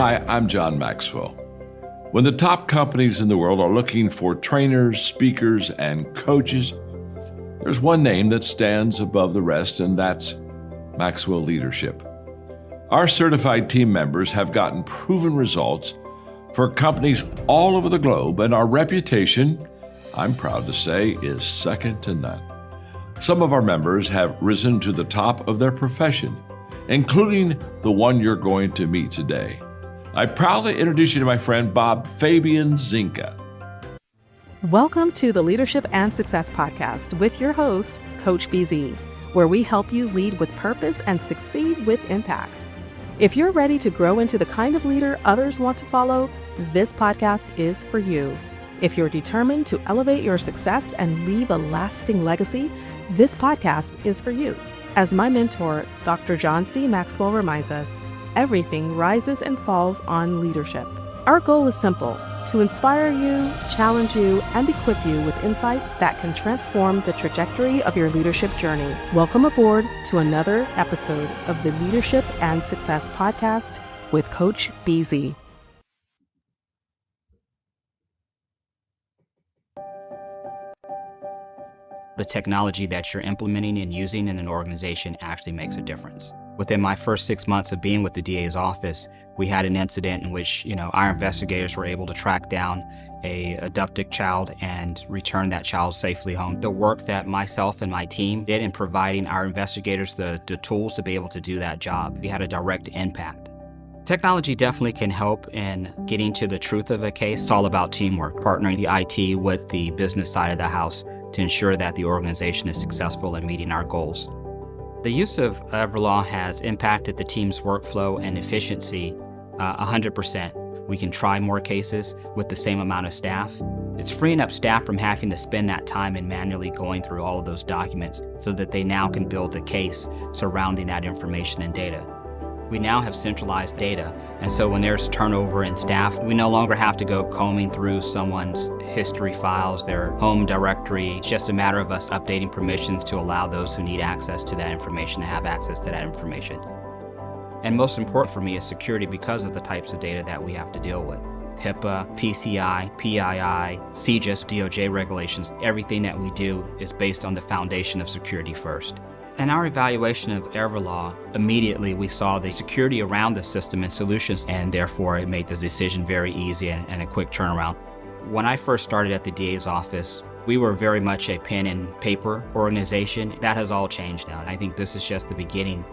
Hi, I'm John Maxwell. When the top companies in the world are looking for trainers, speakers, and coaches, there's one name that stands above the rest, and that's Maxwell Leadership. Our certified team members have gotten proven results for companies all over the globe, and our reputation, I'm proud to say, is second to none. Some of our members have risen to the top of their profession, including the one you're going to meet today. I proudly introduce you to my friend Bob Fabian Zinka. Welcome to the Leadership and Success Podcast with your host, Coach BZ, where we help you lead with purpose and succeed with impact. If you're ready to grow into the kind of leader others want to follow, this podcast is for you. If you're determined to elevate your success and leave a lasting legacy, this podcast is for you. As my mentor, Dr. John C. Maxwell reminds us, everything rises and falls on leadership. Our goal is simple: to inspire you, challenge you, and equip you with insights that can transform the trajectory of your leadership journey. Welcome aboard to another episode of the Leadership and Success Podcast with Coach BZ. The technology that you're implementing and using in an organization actually makes a difference. Within my first 6 months of being with the DA's office, we had an incident in which, our investigators were able to track down a abducted child and return that child safely home. The work that myself and my team did in providing our investigators the tools to be able to do that job, we had a direct impact. Technology definitely can help in getting to the truth of a case. It's all about teamwork, partnering the IT with the business side of the house to ensure that the organization is successful in meeting our goals. The use of Everlaw has impacted the team's workflow and efficiency 100%. We can try more cases with the same amount of staff. It's freeing up staff from having to spend that time in manually going through all of those documents so that they now can build a case surrounding that information and data. We now have centralized data, and so when there's turnover in staff, we no longer have to go combing through someone's history files, their home directory. It's just a matter of us updating permissions to allow those who need access to that information to have access to that information. And most important for me is security because of the types of data that we have to deal with. HIPAA, PCI, PII, CJIS, DOJ regulations, everything that we do is based on the foundation of security first. In our evaluation of Everlaw, immediately we saw the security around the system and solutions, and therefore it made the decision very easy and a quick turnaround. When I first started at the DA's office, we were very much a pen and paper organization. That has all changed now. I think this is just the beginning.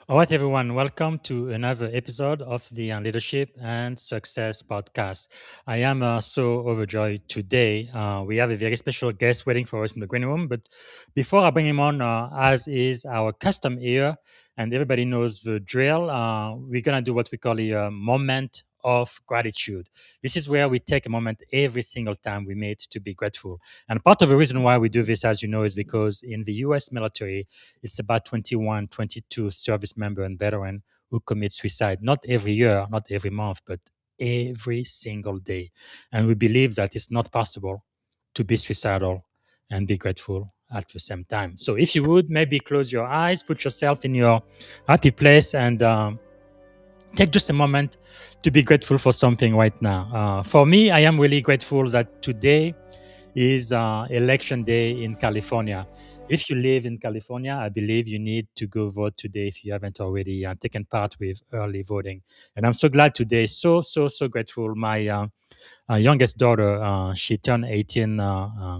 All right, everyone, welcome to another episode of the Leadership and Success Podcast. I am so overjoyed today. We have a very special guest waiting for us in the green room. But before I bring him on, as is our custom here, and everybody knows the drill, we're going to do what we call a moment of gratitude. This is where we take a moment every single time we meet to be grateful. And part of the reason why we do this, as you know, is because in the US military, it's about 21, 22 service member and veteran who commit suicide, not every year, not every month, but every single day. And we believe that it's not possible to be suicidal and be grateful at the same time. So if you would, maybe close your eyes, put yourself in your happy place, and take just a moment to be grateful for something right now. For me, I am really grateful that today is election day in California. If you live in California, I believe you need to go vote today if you haven't already taken part with early voting. And I'm so glad today, so grateful. My youngest daughter, she turned 18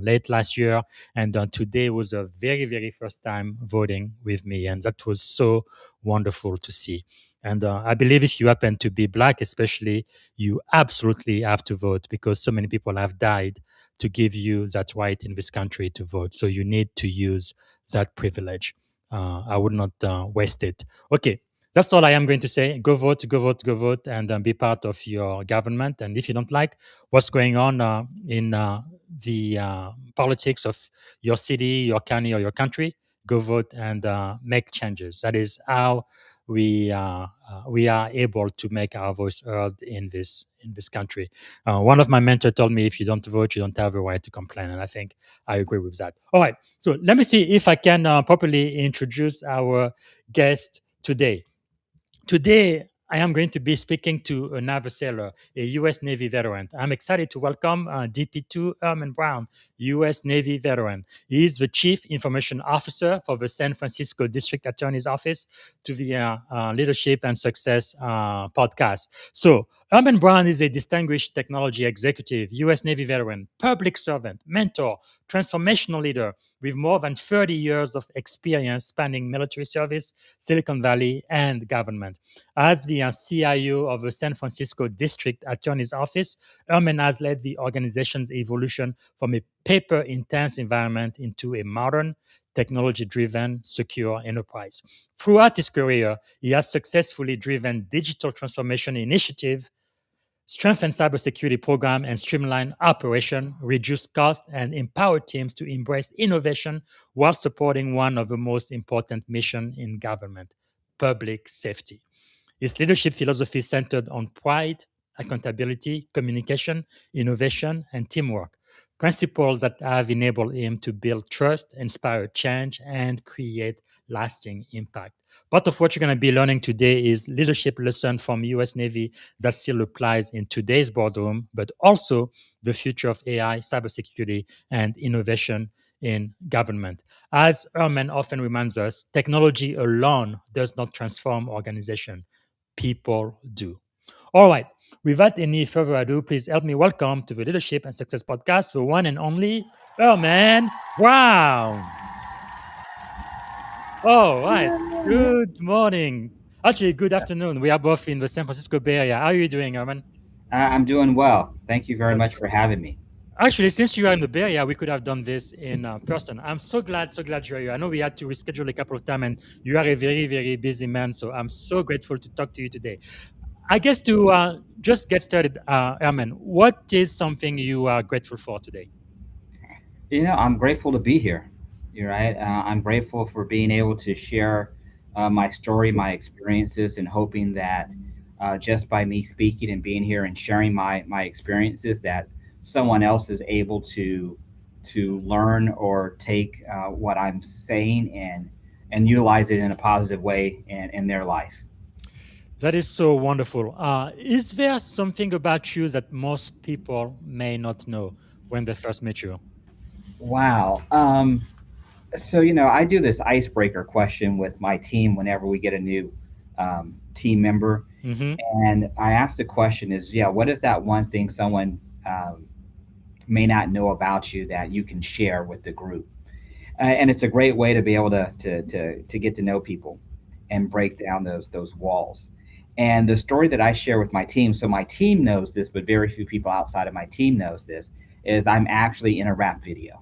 late last year, and today was a very, very first time voting with me, and that was so wonderful to see. And I believe if you happen to be Black, especially, you absolutely have to vote because so many people have died to give you that right in this country to vote. So you need to use that privilege. I would not waste it. Okay, that's all I am going to say. Go vote, go vote, go vote, and be part of your government. And if you don't like what's going on in the politics of your city, your county, or your country, go vote and make changes. That is how we are able to make our voice heard in this country. One of my mentors told me, if you don't vote, you don't have a right to complain, and I think I agree with that. All right, so let me see if I can properly introduce our guest today. Today, I am going to be speaking to a naval sailor, a U.S. Navy veteran. I'm excited to welcome DP2 Herman Brown, U.S. Navy veteran. He is the Chief Information Officer for the San Francisco District Attorney's Office to the Leadership and Success podcast. So, Herman Brown is a distinguished technology executive, U.S. Navy veteran, public servant, mentor, transformational leader with more than 30 years of experience spanning military service, Silicon Valley, and government. As the CIO of the San Francisco District Attorney's Office, Herman has led the organization's evolution from a paper intense environment into a modern, technology driven, secure enterprise. Throughout his career, he has successfully driven digital transformation initiatives, strengthen cybersecurity program and streamline operation, reduce cost, and empower teams to embrace innovation while supporting one of the most important missions in government, public safety. His leadership philosophy is centered on pride, accountability, communication, innovation, and teamwork, principles that have enabled him to build trust, inspire change, and create lasting impact. Part of what you're going to be learning today is leadership lesson from US Navy that still applies in today's boardroom, but also the future of AI, cybersecurity, and innovation in government. As Herman often reminds us, technology alone does not transform organization. People do. All right. Without any further ado, please help me welcome to the Leadership and Success Podcast, the one and only Herman Brown. All right. Good morning. Actually, good afternoon. We are both in the San Francisco Bay Area. How are you doing, Herman? I'm doing well. Thank you very much for having me. Actually, since you are in the Bay Area, we could have done this in person. I'm so glad you're here. I know we had to reschedule a couple of times, and you are a very, very busy man. So I'm so grateful to talk to you today. I guess to just get started, Herman, what is something you are grateful for today? I'm grateful to be here. You're right. I'm grateful for being able to share my story, my experiences, and hoping that just by me speaking and being here and sharing my experiences, that someone else is able to learn or take what I'm saying and utilize it in a positive way in their life. That is so wonderful. Is there something about you that most people may not know when they first meet you? Wow. So, I do this icebreaker question with my team whenever we get a new team member. Mm-hmm. And I ask the question is, yeah, what is that one thing someone may not know about you that you can share with the group? And it's a great way to be able to get to know people and break down those walls. And the story that I share with my team, so my team knows this, but very few people outside of my team knows this, is I'm actually in a rap video.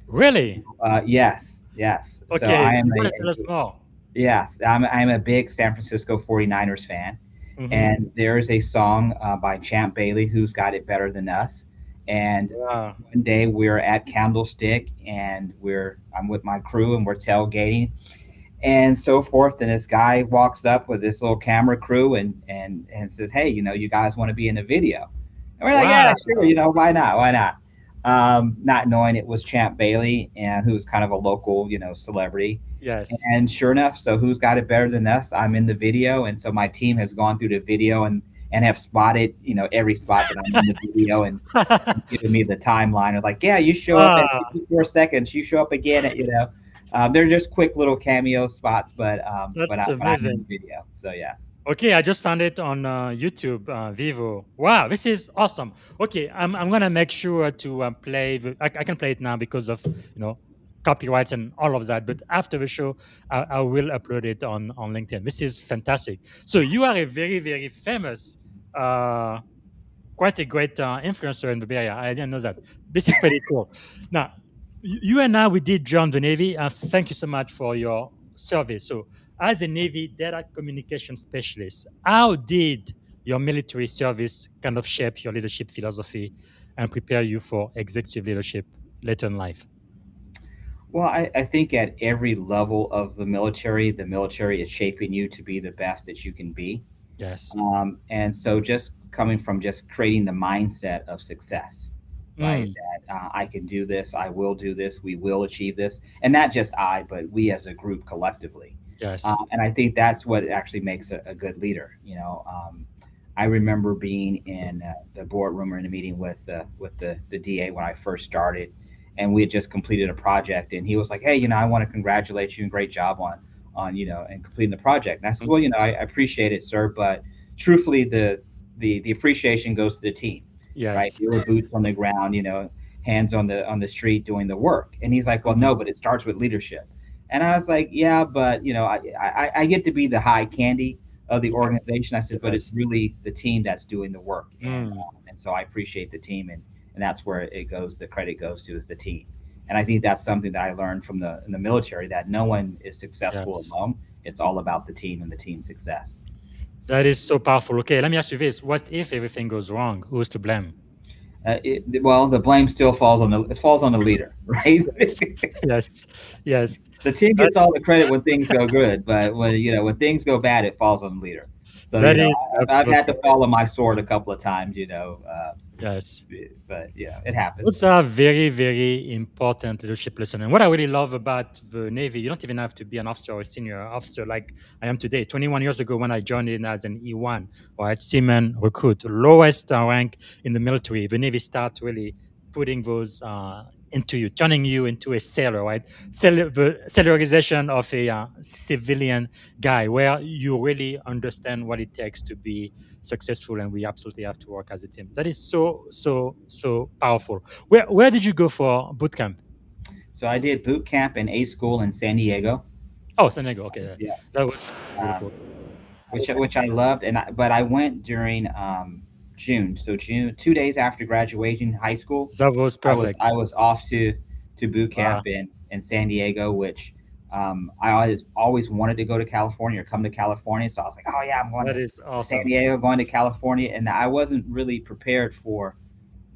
Really? Yes, yes. So Okay, I am you want to tell us more? yes, I'm a big San Francisco 49ers fan. Mm-hmm. And there's a song by Champ Bailey, Who's Got It Better Than Us. And Yeah. one day we're at Candlestick and I'm with my crew and we're tailgating and so forth. And this guy walks up with this little camera crew and says, "Hey, you guys want to be in a video?" And we're like, "Yeah, Wow. sure. Why not? Why not?" Not knowing it was Champ Bailey and who's kind of a local, celebrity. Yes. And sure enough, so Who's Got It Better Than Us? I'm in the video, and so my team has gone through the video and have spotted, every spot that I'm in the video and given me the timeline. Of like, yeah, you show up at Ah, 54 seconds, you show up again at, they're just quick little cameo spots, but that's but I'm in amazing. the video, so yes. Okay, I just found it on YouTube, Vivo. Wow, this is awesome. Okay, I'm gonna make sure to play. I can play it now because of copyrights and all of that. But after the show, I will upload it on LinkedIn. This is fantastic. So you are a very very famous, quite a great influencer in the Bay Area. I didn't know that. This is pretty cool. Now, you and I we did join the Navy. Thank you so much for your service. So as a Navy data communication specialist, how did your military service kind of shape your leadership philosophy and prepare you for executive leadership later in life? Well, I think at every level of the military is shaping you to be the best that you can be. Yes. And so just coming from just creating the mindset of success, right? Mm, That I can do this, I will do this, we will achieve this. And not just I, but we as a group collectively. yes. And I think that's what actually makes a good leader. I remember being in the boardroom or in a meeting with the DA when I first started, and we had just completed a project, and he was like, "Hey, I want to congratulate you and great job on and completing the project." And I said, Mm, "Well, I appreciate it, sir, but truthfully, the appreciation goes to the team, right? yes. You were boots on the ground, hands on the street doing the work." And he's like, "Well, Mhm. no, but it starts with leadership." And I was like, "Yeah, but I get to be the high candy of the Yes. organization." I said, "But it's Yes. really the team that's doing the work, and Mm, and so I appreciate the team, and that's where it goes. The credit goes to is the team." And I think that's something that I learned from the in the military, that no one is successful yes. alone. It's all about the team and the team success. That is so powerful. Okay, let me ask you this. What if everything goes wrong? Who's to blame? Well, the blame still falls on the leader, right? Yes. Yes. Yes. The team That, gets all the credit when things go good, but when things go bad, it falls on the leader. So that is I've had absolutely to right. follow my sword a couple of times, Yes. but it happens. Those are very, very important leadership lessons. And what I really love about the Navy, you don't even have to be an officer or a senior officer like I am today. 21 years ago, when I joined in as an E1, right, seaman recruit, lowest rank in the military, the Navy start really putting those into you, turning you into a sailor, right? The salarization of a civilian guy, where you really understand what it takes to be successful, and we absolutely have to work as a team. That is so, so, so powerful. Where did you go for boot camp? So I did boot camp in A school in San Diego. Oh, San Diego. Okay, Yes, that was um, beautiful. which I loved, but I went during June. So June, 2 days after graduating high school, That was perfect. I was off to boot camp Wow, in San Diego, which I always wanted to go to California or come to California. So I was like, "Oh yeah, I'm going that to is San awesome. Diego, going to California," and I wasn't really prepared for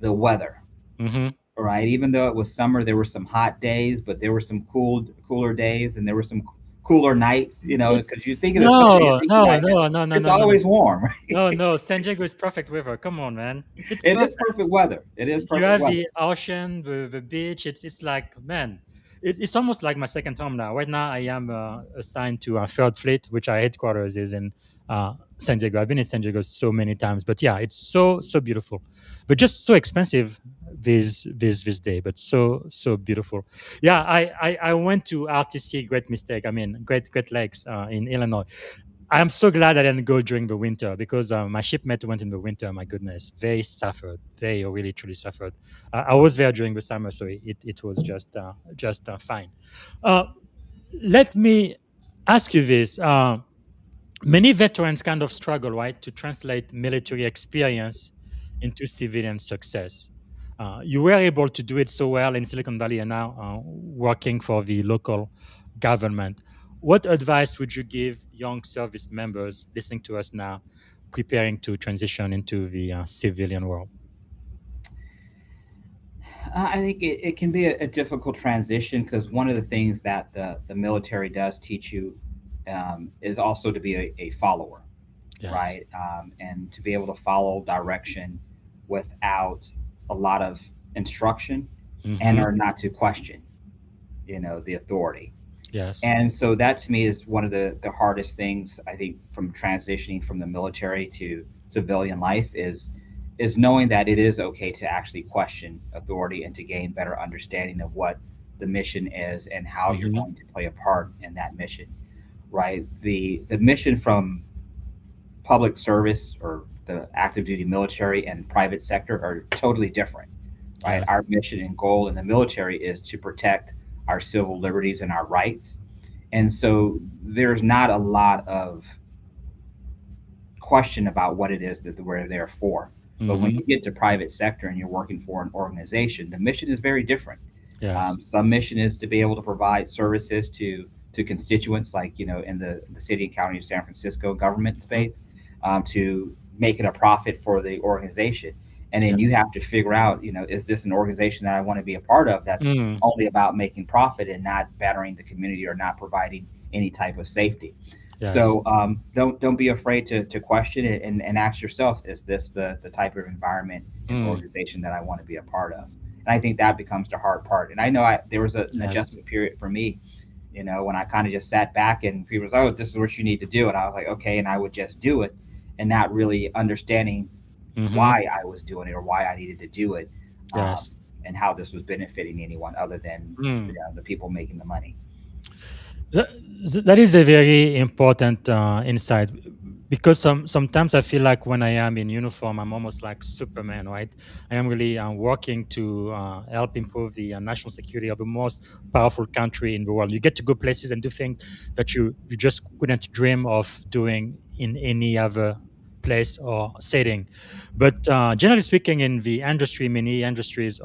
the weather. Hmm. Right, even though it was summer, there were some hot days, but there were some cooler days, and there were some cooler nights. Because you It's think of the summer, you no, think no, like no, no, no, it's no, no, no, always warm. no, no. San Diego is perfect weather. Come on, man. It's It is perfect. perfect weather. It is You perfect have weather. the ocean, the beach. It's like, man, it's almost like my second home now. Right now, I am assigned to Third Fleet, which our headquarters is in San Diego. I've been in San Diego so many times, but yeah, it's so, so beautiful, but just so expensive this day, but so, so beautiful. Yeah, I went to RTC. Great mistake. I mean, Great Lakes in Illinois. I'm so glad I didn't go during the winter, because my shipmate went in the winter. My goodness, they suffered. They really truly suffered. I was there during the summer, so it was just fine. Uh, Let me ask you this: many veterans kind of struggle, right, to translate military experience into civilian success. You were able to do it so well in Silicon Valley, and now working for the local government. What advice would you give young service members listening to us now, preparing to transition into the civilian world? I think it can be a difficult transition, because one of the things that the military does teach you is also to be a follower, Yes. right? And to be able to follow direction without a lot of instruction, and Hmm. or not to question, the authority. Yes. And so that to me is one of the hardest things, I think, from transitioning from the military to civilian life, is knowing that it is okay to actually question authority and to gain better understanding of what the mission is and how you're Hmm. going to play a part in that mission. Right? The mission from public service or the active duty military and private sector are totally different. Right? Yes. Our mission and goal in the military is to protect our civil liberties and our rights, and so there's not a lot of question about what it is that we're there for. But when Hmm. you get to private sector and you're working for an organization, the mission is very different. Yes. Some mission is to be able to provide services to constituents, like in the city and county of San Francisco government Mhm. space, to make it a profit for the organization. And then Yeah. you have to figure out, is this an organization that I want to be a part of that's Mm. only about making profit and not bettering the community or not providing any type of safety. Yes. So don't be afraid to question it and ask yourself, is this the type of environment and Mm. organization that I want to be a part of? And I think that becomes the hard part. And I know there was an Yes. adjustment period for me, when I kind of just sat back and people was, oh, this is what you need to do. And I was like, okay. And I would just do it and not really understanding Mm-hmm. why I was doing it or why I needed to do it, um, Yes. and how this was benefiting anyone other than Mm. the people making the money. That, that is a very important insight because sometimes I feel like when I am in uniform, I'm almost like Superman, right? I am really working to help improve the national security of the most powerful country in the world. You get to go places and do things that you just couldn't dream of doing in any other place or setting. But generally speaking, in the industry, many industries,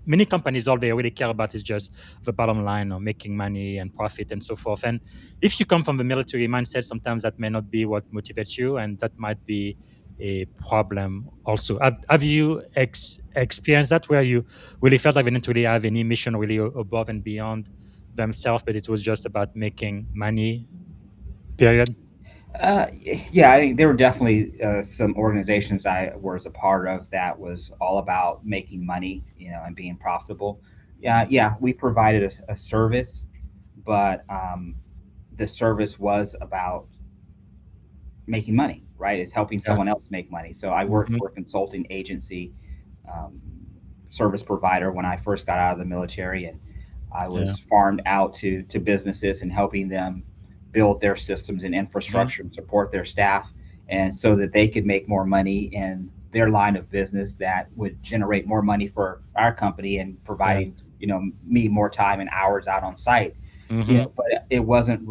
many companies, all they really care about is just the bottom line or making money and profit and so forth. And if you come from the military mindset, sometimes that may not be what motivates you, and that might be a problem also. Have you experienced that where you really felt like they didn't really have any mission really above and beyond themselves, but it was just about making money, period? Uh, yeah, I think there were definitely some organizations I was a part of that was all about making money, and being profitable. Yeah, we provided a service, but the service was about making money, right? It's helping Yeah. someone else make money. So I worked Hmm. for a consulting agency, um, service provider when I first got out of the military, and I Yeah. was farmed out to businesses and helping them build their systems and Hmm. infrastructure and support their staff, and so that they could make more money in their line of business that would generate more money for our company and providing Yes. me more time and hours out on site. Hmm. But it wasn't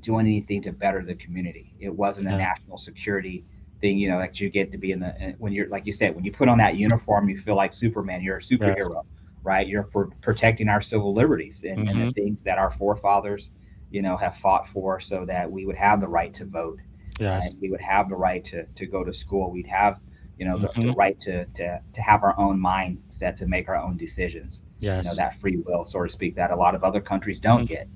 doing anything to better the community. It wasn't a Yeah. national security thing, that you get to be when you're, like you said, when you put on that uniform, you feel like Superman. You're a Yes. superhero, right? You're protecting our civil liberties and the Hmm. things that our forefathers, have fought for, so that we would have the right to vote, right? Yes. We would have the right to go to school. We'd have, the Hmm. right to have our own mindset, to make our own decisions. Yes. That free will, so to speak, that a lot of other countries don't get.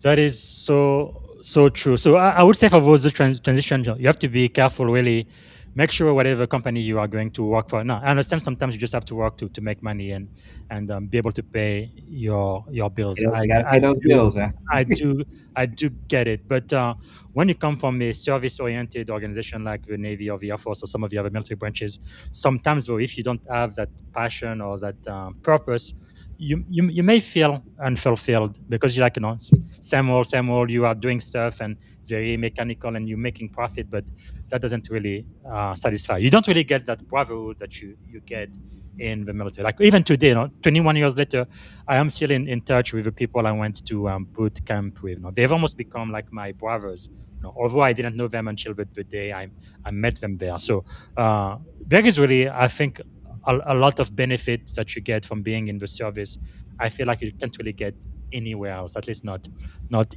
That is so true. So I would say for those transition, you have to be careful. Really, make sure whatever company you are going to work for. Now, I understand sometimes you just have to work to make money and be able to pay your bills. You got to pay those bills, man. I do I do get it. But when you come from a service-oriented organization like the Navy or the Air Force or some of the other military branches, sometimes though, if you don't have that passion or that purpose, you may feel unfulfilled because you're like, same old, you are doing stuff and it's very mechanical and you're making profit, but that doesn't really satisfy. You don't really get that brotherhood that you get in the military. Like even today, 21 years later, I am still in touch with the people I went to boot camp with. They've almost become like my brothers. Although I didn't know them until the day I met them there. So there is really, I think, a lot of benefits that you get from being in the service. I feel like you can't really get anywhere else, at least not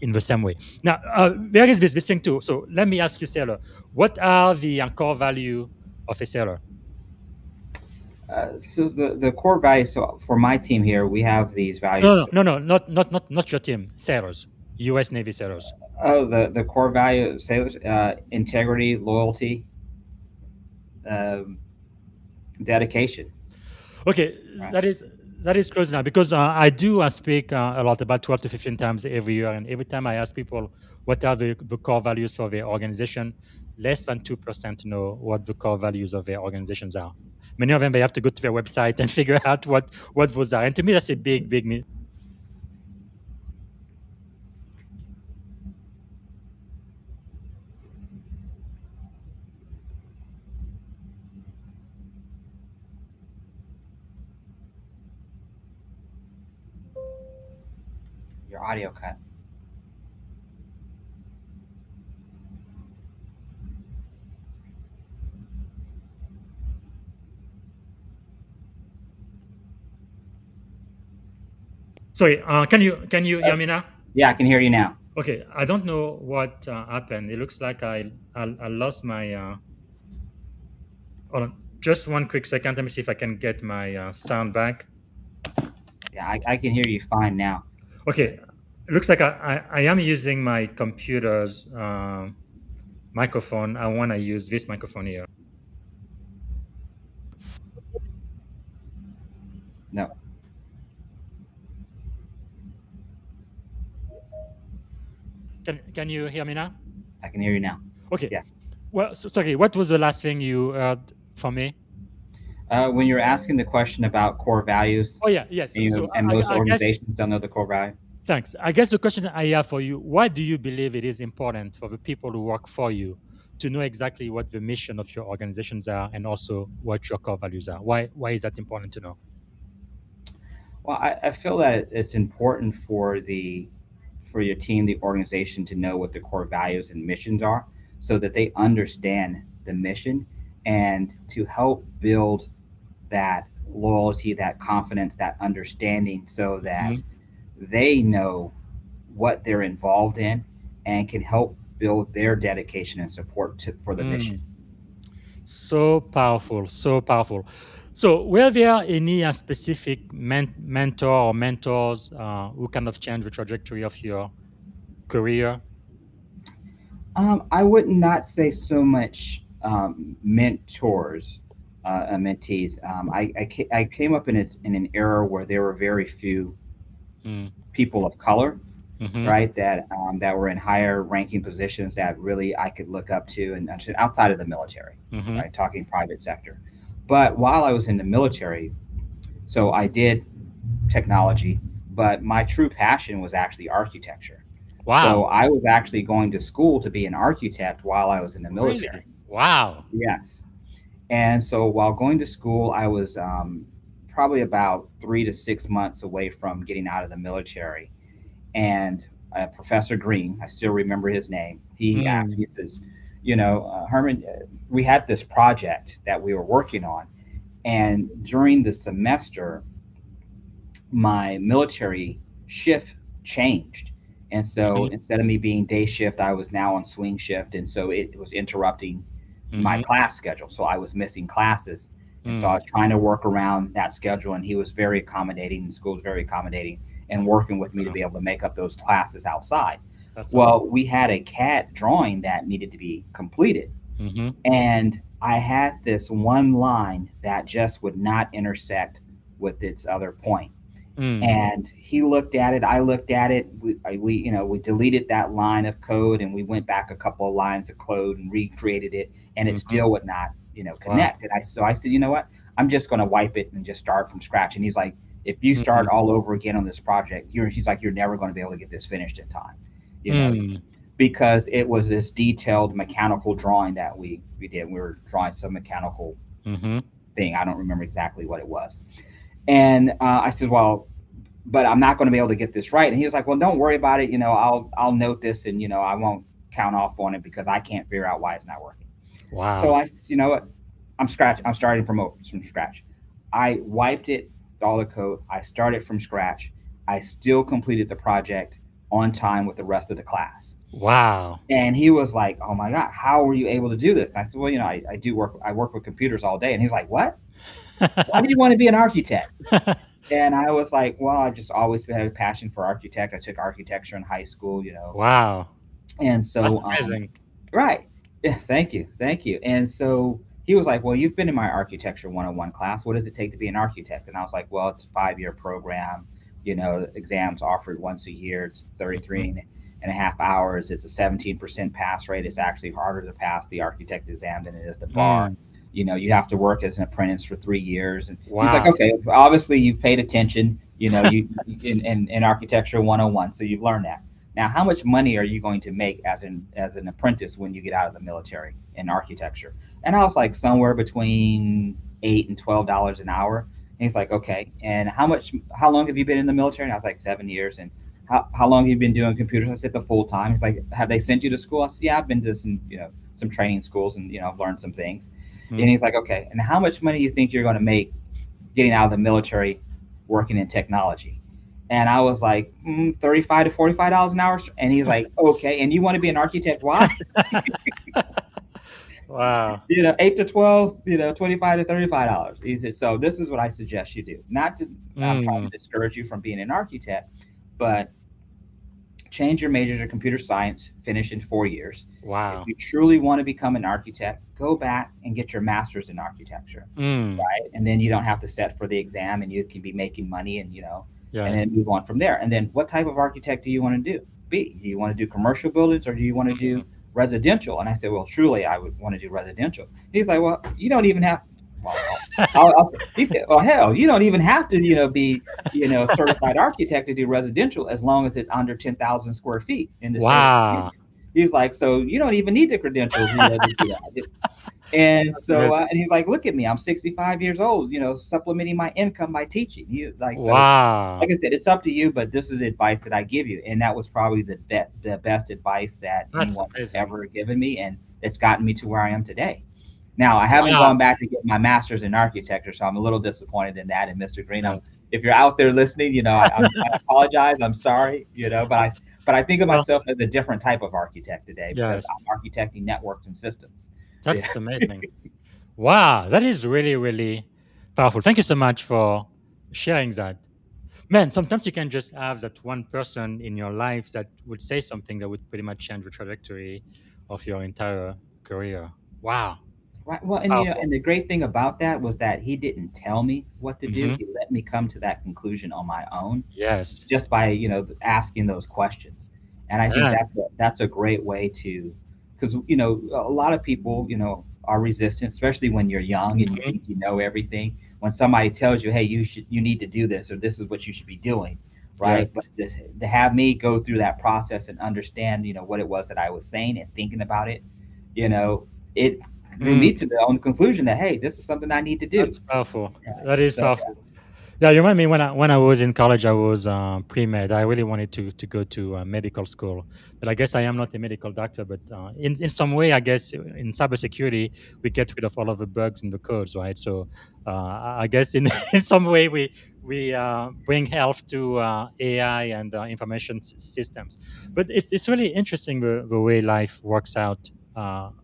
in the same way. Now, there is this thing too. So let me ask you, sailor, what are the core value of a sailor? So the core values. So for my team here, we have these No, values. no, no, no, not your team. Sailors, U.S. Navy sailors. Oh, the core value of sailors: integrity, loyalty, um, dedication. Okay, Right. that is that is close now because I do speak a lot, about 12 to 15 times every year, and every time I ask people what are the core values for their organization, less than 2% know what the core values of their organizations are. Many of them they have to go to their website and figure out what those are, and to me that's a big Your audio cut. Sorry, can you hear me now? Yeah, I can hear you now. Okay, I don't know what happened. It looks like I lost my Hold on. Just one quick second. Let me see if I can get my sound back. Yeah, I can hear you fine now. Okay. It looks like I am using my computer's microphone. I want to use this microphone here. No, Can you hear me now? I can hear you now. Okay. Yeah. Well, sorry. What was the last thing you heard from me? When you're asking the question about core values, Oh yeah, yes. and most I guess organizations don't know the core value. thanks. I guess the question I have for you: why do you believe it is important for the people who work for you to know exactly what the mission of your organizations are and also what your core values are? Why is that important to know? Well, I feel that it's important for your team, the organization, to know what the core values and missions are, so that they understand the mission, and to help build that loyalty, that confidence, that understanding, so that Mhm. they know what they're involved in and can help build their dedication and support for the mission. Mm. So powerful, so powerful. So, were there any specific mentor or mentors who kind of changed the trajectory of your career? I would not say so much mentors, mentees. I came up in an era where there were very few Mm. people of color, Mm-hmm. right? That were in higher ranking positions that really I could look up to, and outside of the military, Mm-hmm. right? Talking private sector. But while I was in the military, so I did technology, but my true passion was actually architecture. So Wow. I was actually going to school to be an architect while I was in the Really? military. Wow. Yes. And so while going to school, I was probably about 3 to 6 months away from getting out of the military. And Professor Green, I still remember his name, he asked Mm. me, he says, Herman, we had this project that we were working on. And during the semester, my military shift changed. And so Mm-hmm. instead of me being day shift, I was now on swing shift. And so it was interrupting my Mm-hmm. class schedule. So I was missing classes. And so I Mm. was trying to work around that schedule. And he was very accommodating, and school was very accommodating, and working with me to Wow. be able to make up those classes outside. That's awesome. Well, we had a CAD drawing that needed to be completed. Mm-hmm. And I had this one line that just would not intersect with its other point. Mm. And he looked at it, I looked at it. We deleted that line of code, and we went back a couple of lines of code and recreated it, and it Mm-hmm. still would not, Wow. connect. And I said, you know what? I'm just going to wipe it and just start from scratch. And he's like, if you start Mm. all over again on this project, he's like, you're never going to be able to get this finished in time, you know, Mm. because it was this detailed mechanical drawing that we did. We were drawing some mechanical Mm-hmm. thing. I don't remember exactly what it was. And I said, well, but I'm not going to be able to get this right. And he was like, well, don't worry about it. I'll note this, and I won't count off on it because I can't figure out why it's not working. So Wow. I said, you know what? I'm starting from scratch. I wiped it, all the code. I started from scratch. I still completed the project on time with the rest of the class. Wow. And he was like, oh my God, how were you able to do this? And I said, well, I work with computers all day. And he's like, what? Why do you want to be an architect? And I was like, well, I just always had a passion for architect. I took architecture in high school. Wow. And That's so, amazing. right. Yeah, thank you. Thank you. And so he was like, well, you've been in my architecture 101 class. What does it take to be an architect? And I was like, well, it's a 5-year program. Exams offered once a year. It's Mhm. 33 and a half hours. It's a 17% pass rate. It's actually harder to pass the architect exam than it is the bar. Mm. You have to work as an apprentice for 3 years. And he's like, Wow. okay, obviously you've paid attention, you in architecture 101. So you've learned that. Now, how much money are you going to make as an apprentice when you get out of the military in architecture? And I was like, somewhere between $8 and $12 an hour. And he's like, okay. And how long have you been in the military? And I was like, 7 years. And how long have you been doing computers? I said, the full time. He's like, have they sent you to school? I said, yeah, I've been to some training schools, and I've learned some things. And Mm. he's like, okay. And how much money do you think you're going to make getting out of the military, working in technology? And I was like, 35 to $45 an hour. And he's like, okay. And you want to be an architect? Why? Wow. 8 to 12, $25 to $35. He said, so this is what I suggest you do. Not to, I'm trying Mm. to discourage you from being an architect, but change your major to computer science, finish in 4 years. If Wow. you truly want to become an architect, go back and get your master's in architecture, Mm. right? And then you don't have to set for the exam, and you can be making money, and and Yes. then move on from there. And then, what type of architect do you want to be? Do you want to do commercial buildings, or do you want to do residential? And I said, well, truly, I would want to do residential. He's like, well, you don't even have. Well, he said, well, hell, you don't even have to, be, certified architect to do residential as long as it's under 10,000 square feet in the state of Wow. Virginia. He's like, so you don't even need the credentials, to do that. And That's so, amazing. and he's like, look at me, I'm 65 years old, supplementing my income by teaching. So, Wow. like I said, it's up to you, but this is advice that I give you. And that was probably the best advice that That's anyone has amazing. ever given me. And it's gotten me to where I am today. Now, I haven't Wow. gone back to get my master's in architecture, so I'm a little disappointed in that. And Mr. Green, Yes. if you're out there listening, I apologize. I'm sorry, but I think of Well, myself as a different type of architect today because yes. I'm architecting networks and systems. Yeah. That's amazing. Wow. That is really, really powerful. Thank you so much for sharing that. Man, sometimes you can just have that one person in your life that would say something that would pretty much change the trajectory of your entire career. Wow. Right. Well, Powerful. and the great thing about that was that he didn't tell me what to do. Hmm. He let me come to that conclusion on my own, Yes. just by asking those questions. And I think Yeah. that's a great way to, because a lot of people are resistant, especially when you're young and you Mhm. think you know everything. When somebody tells you, hey, you need to do this, or this is what you should be doing, Yes. right? But to have me go through that process and understand what it was that I was saying and thinking about it, it drew Mm. me to the own conclusion that, hey, this is something I need to do. That's powerful. Yeah. That is So powerful. Yeah, you remind me when I was in college, I was pre-med. I really wanted to go to medical school, but I guess I am not a medical doctor. But in some way, I guess in cybersecurity, we get rid of all of the bugs in the codes, right? So I guess in in some way we bring health to AI and information systems. But it's really interesting the way life works out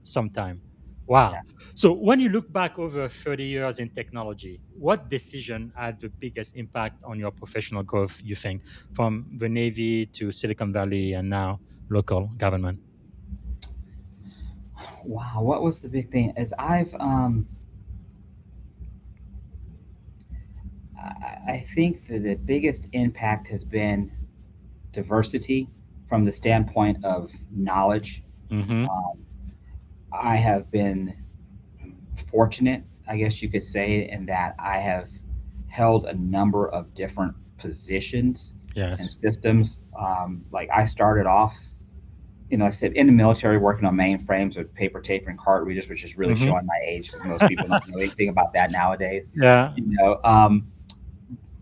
sometime. Wow. yeah. So when you look back over 30 years in technology, what decision had the biggest impact on your professional growth, you think, from the Navy to Silicon Valley and now local government? Wow, what was the big thing? Is I think that the biggest impact has been diversity from the standpoint of knowledge. Mm-hmm. Um, I have been fortunate, I guess you could say, in that I have held a number of different positions and Yes. systems. Like I started off, like I said, in the military working on mainframes with paper tape and card readers, which is really Mm-hmm. showing my age because most people don't know anything about that nowadays. Yeah. You know, um,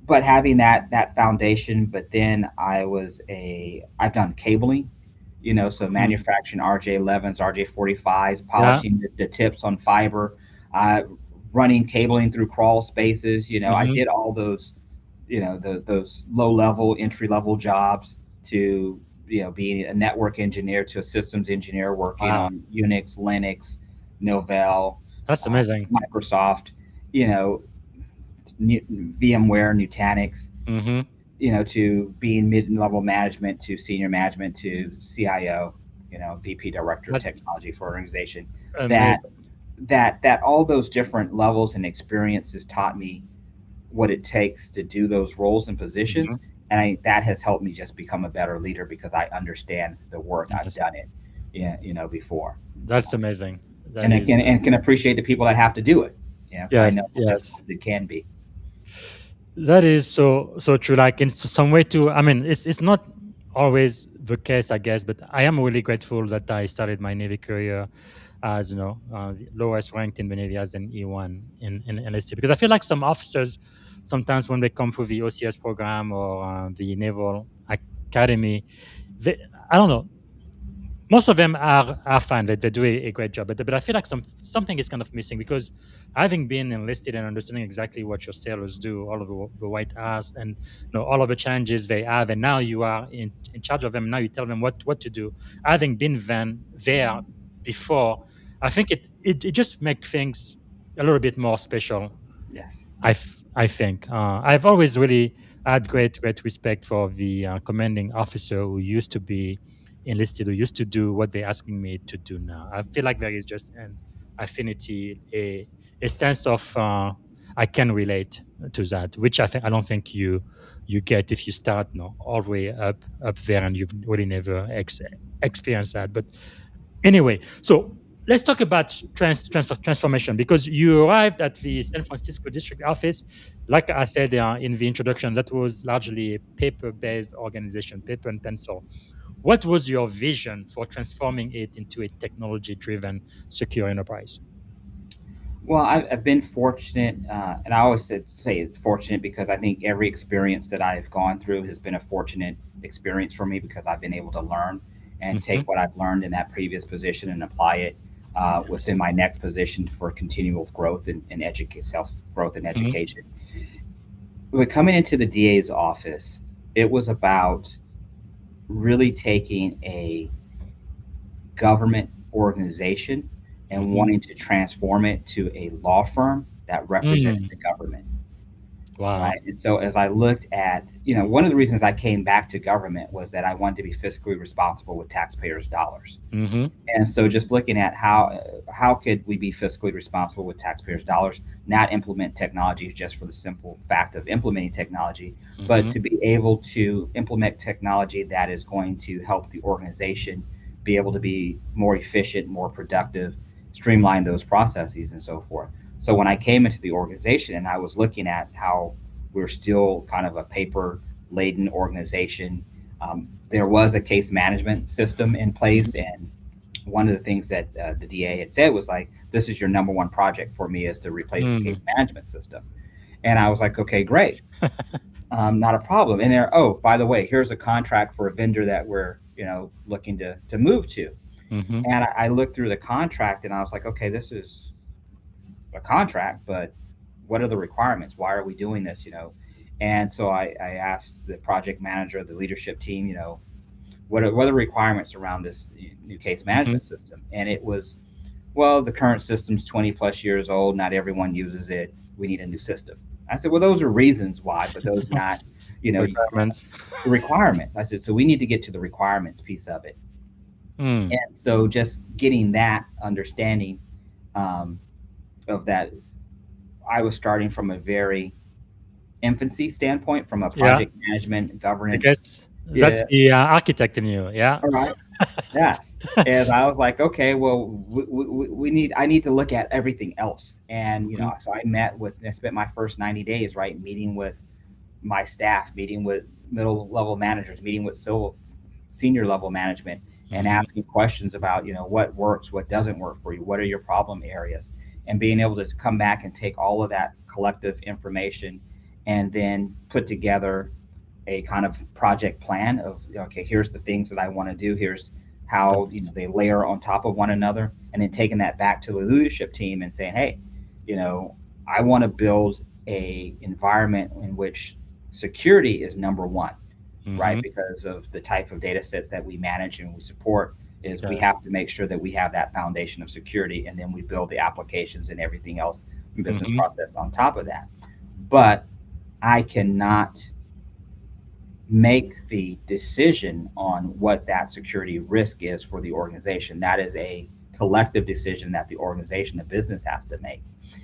but having that foundation, but then I've done cabling, so Mm. manufacturing RJ11s, RJ45s, Yeah. polishing the tips on fiber, uh, running cabling through crawl spaces. I Mm-hmm. did all those, those low level, entry level jobs to, being a network engineer to a systems engineer working Wow. on Unix, Linux, Novell, That's amazing. Microsoft, you know, VMware, Nutanix, Mm-hmm. to being mid-level management to senior management to CIO, VP director of That's technology for organization. That amazing. that all those different levels and experiences taught me what it takes to do those roles and Mm-hmm. positions, and that has helped me just become a better leader because I understand the work. I've Yes. done it, yeah, before, That's amazing. That and I is. can appreciate the people that have to do it. Because I Yes. know how Yes. difficult it can be. That is so true. Like in some way too. I mean, it's not always the case, I guess, but I am really grateful that I started my Navy career as the lowest ranked in the Navy as an E1 in enlisted, because I feel like some officers sometimes when they come through the OCS program or the Naval Academy, they, I don't know, most of them are fine. They do a great job, but I feel like something is kind of missing because having been enlisted and understanding exactly what your sailors do, all of the white house and all of the challenges they have, and now you are in charge of them. Now you tell them what to do. Having been there before, I think it just makes things a little bit more special. Yes. I think I've always really had great respect for the commanding officer who used to be enlisted, who used to do what they're asking me to do now. I feel like there is just an affinity, a sense of I can relate to that, which I don't think you get if you start all the way up there and you've really never experienced that. But anyway, so let's talk about transformation because you arrived at the San Francisco district office. Like I said in the introduction, that was largely a paper based organization, paper and pencil. What was your vision for transforming it into a technology driven secure enterprise? Well, I've been fortunate, and I always say fortunate because I think every experience that I've gone through has been a fortunate experience for me because I've been able to learn and Hmm. take what I've learned in that previous position and apply it Yes. within my next position for continual growth and self growth and Hmm. education. But coming into the DA's office, it was about really taking a government organization and Hmm. wanting to transform it to a law firm that represented Mm. the government. Wow. Right. And so as I looked at, one of the reasons I came back to government was that I wanted to be fiscally responsible with taxpayers' dollars. Hmm. And so just looking at how could we be fiscally responsible with taxpayers' dollars, not implement technology just for the simple fact of implementing technology, but Hmm. to be able to implement technology that is going to help the organization be able to be more efficient, more productive, streamline those processes and so forth. So when I came into the organization and I was looking at how we're still kind of a paper laden organization, there was a case management system in place, and one of the things that the DA had said was like, "This is your number one project for me is to replace the case Mm. management system." And I was like, "Okay, great, not a problem." And there, oh, by the way, here's a contract for a vendor that we're looking to move to. Hmm. And I looked through the contract and I was like, "Okay, this is a contract, but what are the requirements? Why are we doing this?" And so I asked the project manager, the leadership team, what are the requirements around this new case Hmm. management system? And it was, well, the current system's 20 plus years old. Not everyone uses it. We need a new system. I said, well, those are reasons why, but those not, Requirements. the requirements. I said, so we need to get to the requirements piece of it. Mm. And so just getting that understanding um, of that, I was starting from a very infancy standpoint, from a Yeah, project management I governance. guess that's Yeah. the architect in you. Yeah. All right. Yes. And I was like, okay, well, I need to look at everything else. And, Mhm. so I spent my first 90 days, right, meeting with my staff, meeting with middle level managers, meeting with senior level management, and Mhm. asking questions about, what works, what doesn't work for you, what are your problem areas, and being able to come back and take all of that collective information and then put together a kind of project plan of, okay, here's the things that I want to do, here's how Yes. they layer on top of one another, and then taking that back to the leadership team and saying, hey, you know I want to build a environment in which security is number one, right? Mhm. Because of the type of data sets that we manage and we support, is we Yes. have to make sure that we have that foundation of security, and then we build the applications and everything else, business Mhm. process on top of that. But I cannot make the decision on what that security risk is for the organization. That is a collective decision that the organization, the business, has to make.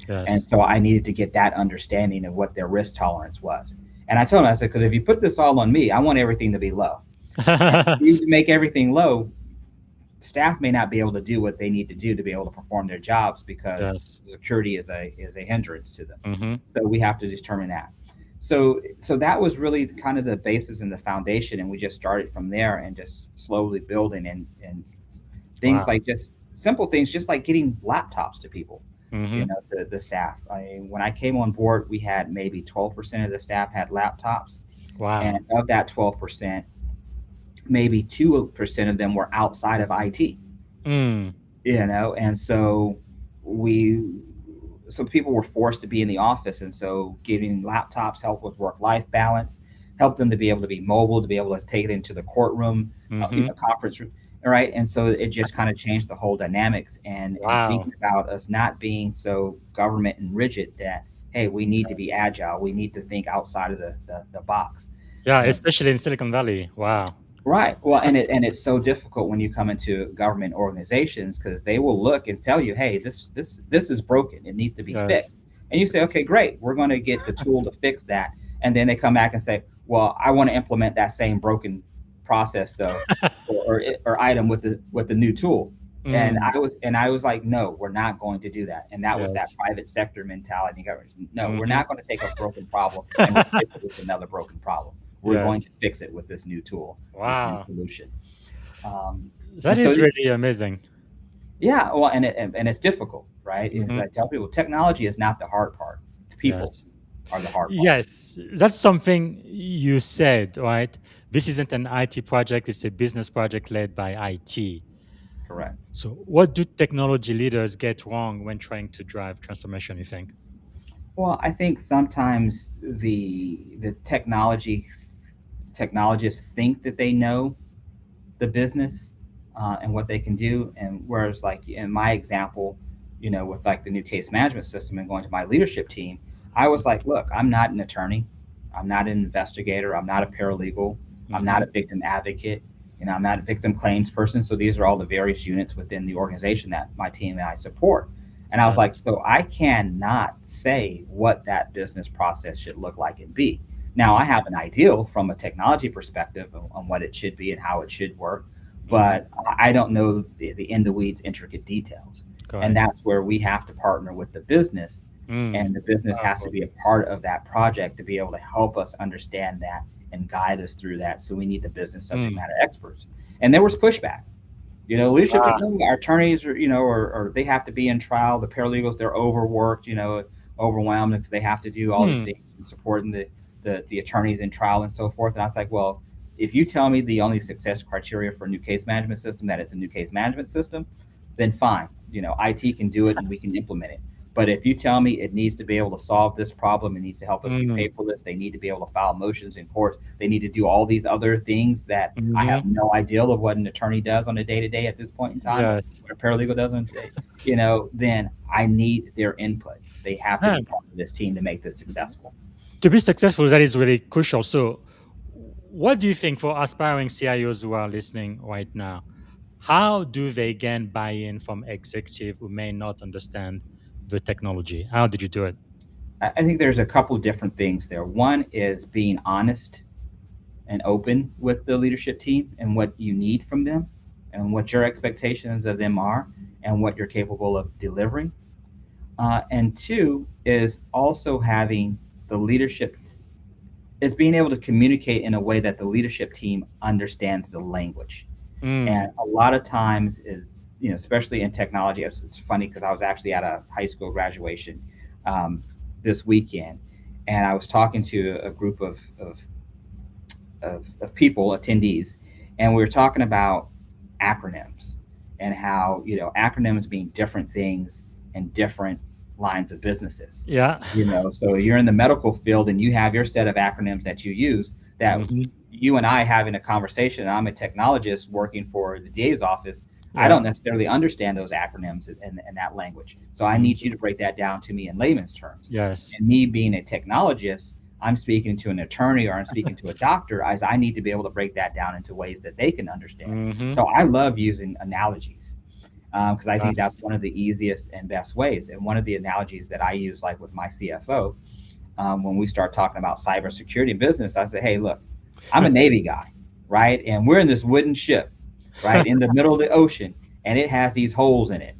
And Yes. so I needed to get that understanding of what their risk tolerance was. And I told him, I said, because if you put this all on me, I want everything to be low. And if you make everything low, staff may not be able to do what they need to do to be able to perform their jobs because Yes. security is a hindrance to them. Mhm. So we have to determine that. So that was really kind of the basis and the foundation, and we just started from there and just slowly building, and things Wow. like just simple things, just like getting laptops to people, Mhm. to the staff. When I came on board, we had maybe 12% of the staff had laptops, and Wow. of that 12%, maybe 2% of them were outside of IT. Mm. And we so people were forced to be in the office, and so giving laptops helped with work-life balance, helped them to be able to be mobile, to be able to take it into the courtroom, Mhm. conference room. All right. And so it just kind of changed the whole dynamics and Wow. thinking about us not being so government and rigid that, hey, we need to be agile. We need to think outside of the box. Yeah, You know, especially in Silicon Valley. Wow. right. Well, and it's so difficult when you come into government organizations because they will look and tell you, hey, this is broken. It needs to be Yes. fixed. And you say, okay, great. We're going to get the tool to fix that. And then they come back and say, well, I want to implement that same broken process though, or item with the new tool. And Mm, I was like, no, we're not going to do that. And that was that yes. private sector mentality. No, we're Mhm. not going to take a broken problem and replace it with another broken problem. We're going Yes. to fix it with this new tool, this new Wow. solution. Um, That and so, is really amazing. yeah, well, and it's difficult, right? Is Mhm. I tell people, technology is not the hard part. The people Yes. are the hard part. Yes, that's something you said, right? This isn't an IT project, it's a business project led by IT. Correct. So, what do technology leaders get wrong when trying to drive transformation, you think? Well, I think sometimes the technologists think that they know the business and what they can do. And whereas, like in my example, with like the new case management system and going to my leadership team, I was like, look, I'm not an attorney, I'm not an investigator, I'm not a paralegal, I'm not a Mhm. victim advocate, I'm not a victim claims person. So these are all the various units within the organization that my team and I support. And I was like, Yes. so I cannot say what that business process should look like and be. Now, I have an ideal from a technology perspective on what it should be and how it should work, Mhm. but I don't know the in the weeds intricate details. And Correct. that's where we have to partner with the business, and Mm. the business has to Powerful. be a part of that project to be able to help us understand that and guide us through that. So we need the business subject Mm. matter experts. And there was pushback. Leadership said, Ah, no, our attorneys are, or they have to be in trial. The paralegals, they're overworked, overwhelmed because they have to do all these mm. things and supporting the attorneys in trial and so forth. And I was like, well, if you tell me the only success criteria for a new case management system, that it's a new case management system, then fine. IT can do it and we can implement it. But if you tell me it needs to be able to solve this problem, it needs to help us be Mm. paperless, they need to be able to file motions in courts, they need to do all these other things that I have Mhm. no idea of what an attorney does on a day to day at this point in time, or Yes. what a paralegal does on a day, then I need their input. They have to be Man, part of this team to make this successful. to be successful, that is really crucial. So, what do you think for aspiring CIOs who are listening right now? How do they gain buy-in from executive who may not understand the technology? How did you do it? I think there's a couple different things there. One is being honest and open with the leadership team and what you need from them and what your expectations of them are and what you're capable of delivering. And two is also having the leadership is being able to communicate in a way that the leadership team understands the language. And Mm. a lot of times is, especially in technology, it's funny because I was actually at a high school graduation um, this weekend, and I was talking to a group of people, attendees, and we were talking about acronyms and how, acronyms mean different things in different lines of businesses. Yeah. So you're in the medical field and you have your set of acronyms that you use that Mhm. you and I having a conversation. I'm a technologist working for the DA's office. I Yeah. don't necessarily understand those acronyms in that language. So I need you Mhm. to break that down to me in layman's terms. Yes. And me being a technologist, I'm speaking to an attorney or I'm speaking to a doctor, as I need to be able to break that down into ways that they can understand. Mhm. So I love using analogies because I think that's Nice. one of the easiest and best ways. And one of the analogies that I use, like with my CFO, when we start talking about cybersecurity in business, I say, hey, look, I'm a Navy guy, right? And we're in this wooden ship, right, in the middle of the ocean, and it has these holes in it,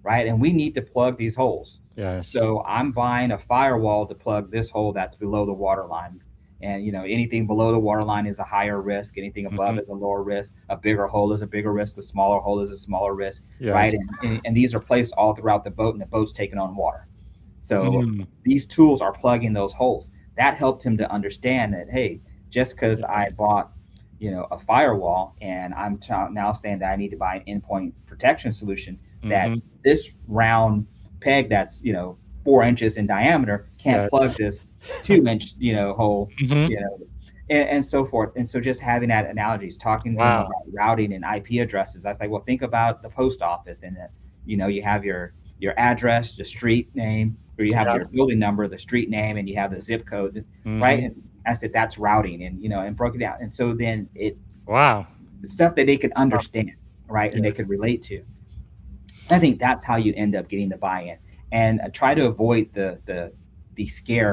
right? And we need to plug these holes. Yes. So I'm buying a firewall to plug this hole that's below the water line. And anything below the water line is a higher risk. Anything above Mhm. is a lower risk. A bigger hole is a bigger risk. A smaller hole is a smaller risk, right? Yes. And these are placed all throughout the boat, and the boat's taking on water. So Mm. these tools are plugging those holes. That helped him to understand that, hey, just because I Yes. bought, a firewall and I'm now saying that I need to buy an endpoint protection solution, that Mhm. this round peg that's 4 inches in diameter can't Yes. plug this 2 inch hole, Mhm. you know and so forth. And so just having that analogies, talking to them Wow. about routing and IP addresses, I was like, well, think about the post office and you have your address, the street name, or you have Yeah. your building number, the street name, and you have the zip code, right? Hmm. And I said that's routing, and and broke it down. And so then Wow. stuff that they could Wow. understand, right, and they Yes. could relate to. I think that's how you end up getting the buy-in, and try to avoid the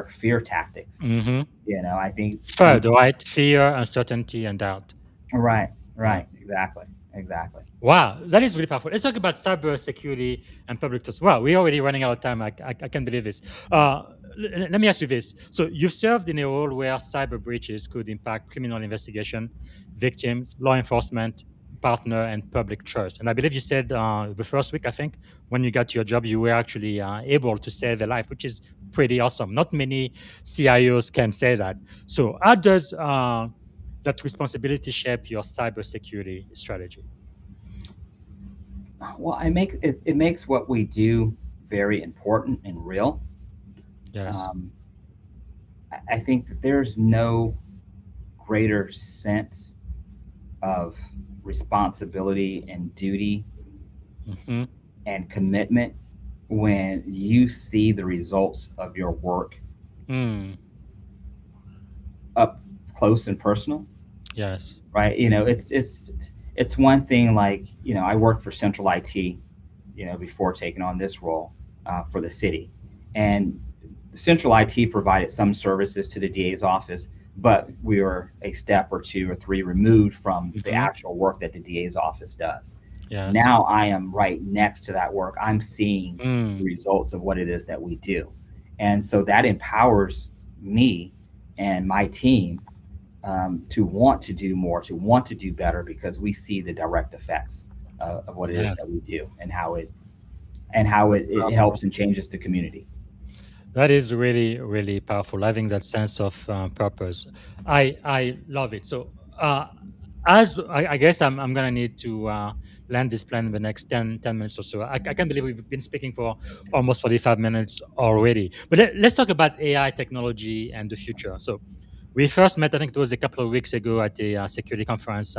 fear tactics. Hmm. I think Third, right? Fear, uncertainty, and doubt. right, Yeah. right, exactly, exactly. Wow, that is really powerful. Let's talk about cybersecurity and public trust. Wow, we're already running out of time. I can't believe this. Let me ask you this. So, you've served in a role where cyber breaches could impact criminal investigation, victims, law enforcement, partner, and public trust. And I believe you said the first week, I think, when you got your job, you were actually able to save a life, which is pretty awesome. Not many CIOs can say that. So, how does that responsibility shape your cybersecurity strategy? Well, it makes what we do very important and real. Yes. Um, I think that there's no greater sense of responsibility and duty Hmm. and commitment when you see the results of your work Mm. up close and personal, Yes. right? It's one thing, like, I worked for Central IT, before taking on this role for the city, and Central IT provided some services to the DA's office, but we were a step or two or three removed from the Hmm. actual work that the DA's office does. Yes. Now I am right next to that work. I'm seeing the Mm. results of what it is that we do. And so that empowers me and my team to want to do more, to want to do better, because we see the direct effects of what it is Yeah. that we do, and how it Powerful. helps and changes the community. That is really, really powerful. Having that sense of purpose, I love it. So, as I guess I'm gonna need to land this plan in the next 10 minutes or so. I can't believe we've been speaking for almost 45 minutes already. But let's talk about AI technology and the future. So, we first met, I think it was a couple of weeks ago at a security conference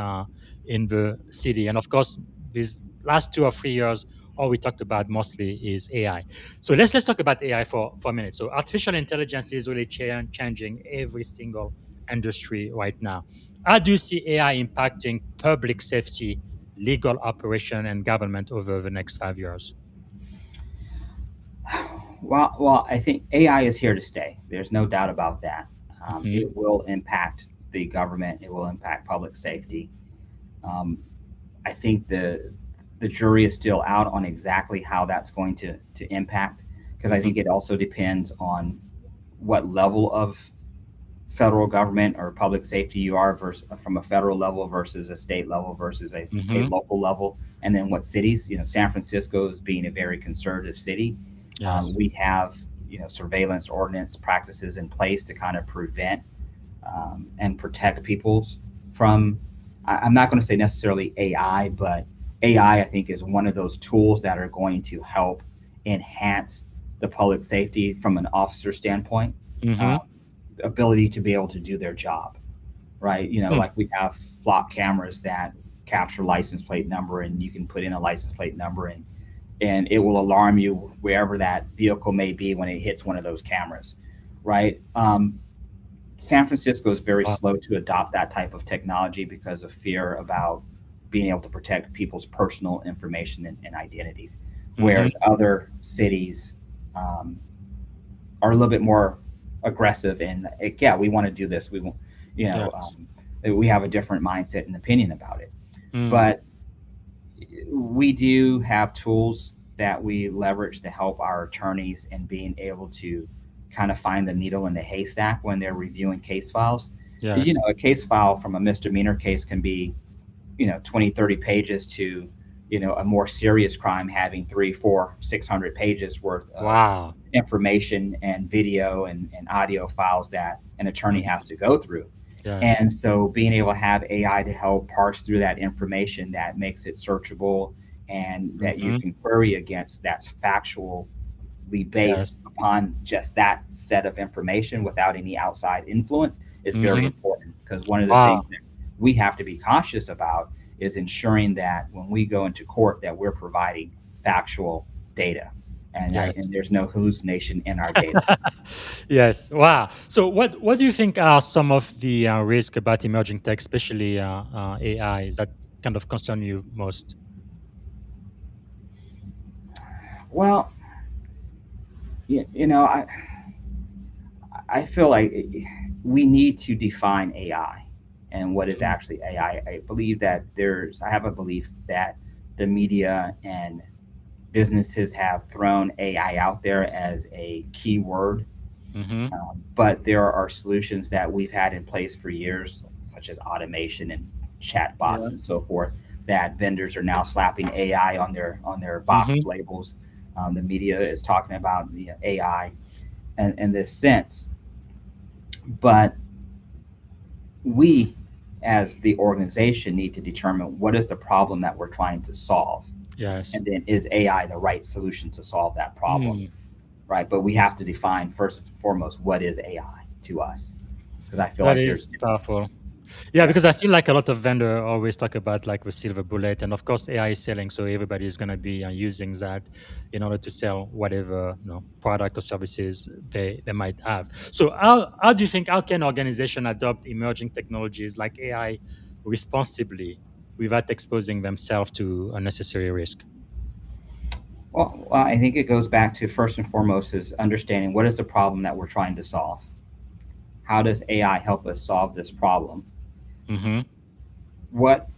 in the city. And of course, these last 2 or 3 years, all we talked about mostly is AI. So let's talk about AI for a minute. So artificial intelligence is really changing every single industry right now. How do you see AI impacting public safety, legal operation, and government over the next 5 years? Well, I think AI is here to stay. There's no doubt about that. Hmm. It will impact the government. It will impact public safety. Um, I think the jury is still out on exactly how that's going to impact, because I Hmm. think it also depends on what level of federal government or public safety you are, versus from a federal level versus a state level versus a Hmm. local level, and then what cities. San Francisco is being a very conservative city. Yes. We have surveillance ordinance practices in place to kind of prevent and protect peoples from. I'm not going to say necessarily AI, but AI I think is one of those tools that are going to help enhance the public safety from an officer standpoint. Uh, Hmm. Ability to be able to do their job, right? Like we have flock cameras that capture license plate number, and you can put in a license plate number, and it will alarm you wherever that vehicle may be when it hits one of those cameras, right? San Francisco is very Wow. slow to adopt that type of technology because of fear about being able to protect people's personal information and identities, Hmm. whereas other cities um, are a little bit more aggressive and like, yeah, we want to do this. We want, you know, Yes. we have a different mindset and opinion about it. Mm. But we do have tools that we leverage to help our attorneys in being able to kind of find the needle in the haystack when they're reviewing case files. Yes. A case file from a misdemeanor case can be 20, 30 pages to a more serious crime having 3, 4, 600 pages worth of Wow. information and video and audio files that an attorney Mm. has to go through. Yes. And so being able to have AI to help parse through that information that makes it searchable and that you Hmm. can query against, that's factually Yes. based upon just that set of information without any outside influence, is very Hmm. important, because one of the things Wow. that we have to be cautious about is ensuring that when we go into court that we're providing factual data, Yes. and there's no hallucination in our data. Yes. Wow. So, what do you think are some of the risks about emerging tech, especially AI, that kind of concern you most? Well, I feel like we need to define AI and what is Mhm. actually AI. I believe that I have a belief that the media and businesses have thrown AI out there as a key word, Mhm. but there are solutions that we've had in place for years, such as automation and chatbots Yeah. and so forth, that vendors are now slapping AI on their box Mhm. labels. The media is talking about the AI in this sense, but we as the organization need to determine what is the problem that we're trying to solve, Yes. and then is AI the right solution to solve that problem, Mm. right? But we have to define first and foremost what is AI to us, because I feel That like there's is difference. powerful. Yeah, Yeah. because I feel like a lot of vendor always talk about like the silver bullet, and of course AI is selling, so everybody is going to be using that in order to sell whatever product or services they might have. So how do you think, how can organization adopt emerging technologies like AI responsibly without exposing themselves to unnecessary risk? Well, I think it goes back to first and foremost is understanding what is the problem that we're trying to solve. How does AI help us solve this problem? Mm-hmm. What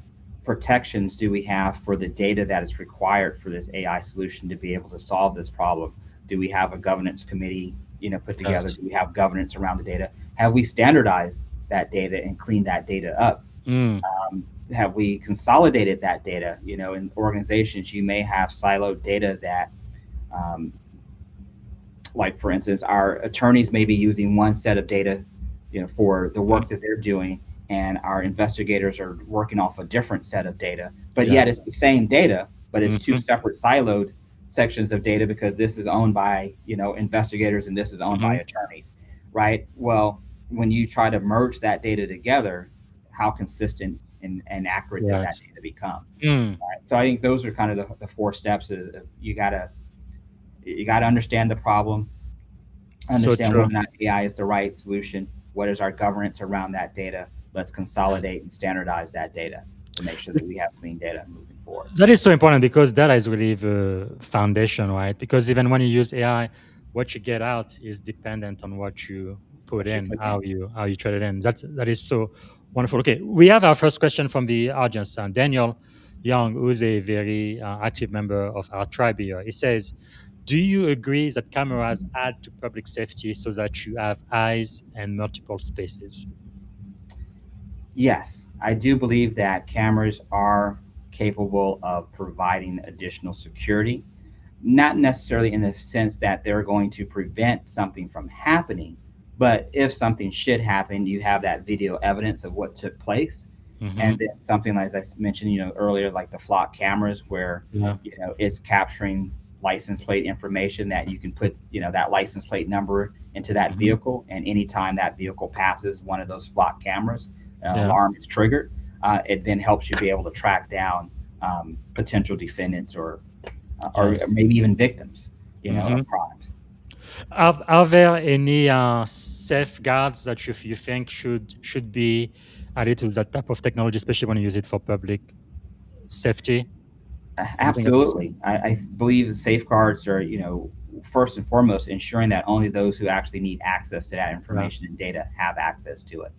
protections do we have for the data that is required for this AI solution to be able to solve this problem? Do we have a governance committee, put together? Yes. Do we have governance around the data? Have we standardized that data and cleaned that data up? Mm. Have we consolidated that data? In organizations, you may have siloed data that, um, like for instance, our attorneys may be using one set of data, for the Mhm. work that they're doing, and our investigators are working off a different set of data. But yet Yes. it's the same data, but it's two Mm-hmm. separate siloed sections of data because this is owned by investigators and this is owned by Mm-hmm. attorneys, right? Well, when you try to merge that data together, how consistent and accurate does that Yes. data become? Mm. So I think those are kind of the four steps of you gotta understand the problem, So understand whether true. or not AI is the right solution. What is our governance around that data? Let's Yes. consolidate and standardize that data to make sure that we have clean data moving forward. That is so important because data is really the foundation, right? Because even when you use AI, what you get out is dependent on what you put What you in, put how in. you trade it in. That is so wonderful. Okay, we have our first question from the audience. Daniel Young, who is a very active member of our tribe here, he says, "Do you agree that cameras add to public safety so that you have eyes and multiple spaces?" Yes, I do believe that cameras are capable of providing additional security, not necessarily in the sense that they're going to prevent something from happening, but if something should happen, you have that video evidence of what took place. Mm-hmm. And then something like I mentioned, earlier, like the flock cameras, where Yeah. it's capturing license plate information that you can put that license plate number into that Mm-hmm. vehicle, and anytime that vehicle passes one of those flock cameras, Yeah. alarm is triggered. It then helps you be able to track down potential defendants or Yes. maybe even victims, Mm-hmm. of crimes. Are there any safeguards that you think should be added to that type of technology, especially when you use it for public safety? Anything that you see? Absolutely. I believe the safeguards are, first and foremost, ensuring that only those who actually need access to that Yeah. information and data have access to it.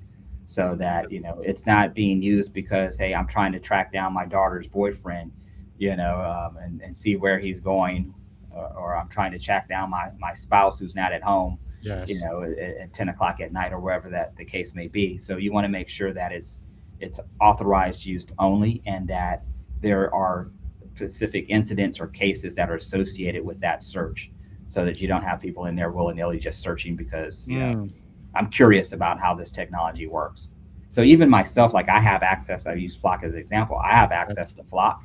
So that, it's not being used because, hey, I'm trying to track down my daughter's boyfriend, and see where he's going, or I'm trying to track down my spouse who's not at home, Yes. at 10 o'clock at night or wherever that the case may be. So you want to make sure that it's authorized use only, and that there are specific incidents or cases that are associated with that search, so that you don't have people in there willy-nilly just searching because Mm. I'm curious about how this technology works. So even myself, like I have access. I use Flock as an example. I have access Yes. to Flock,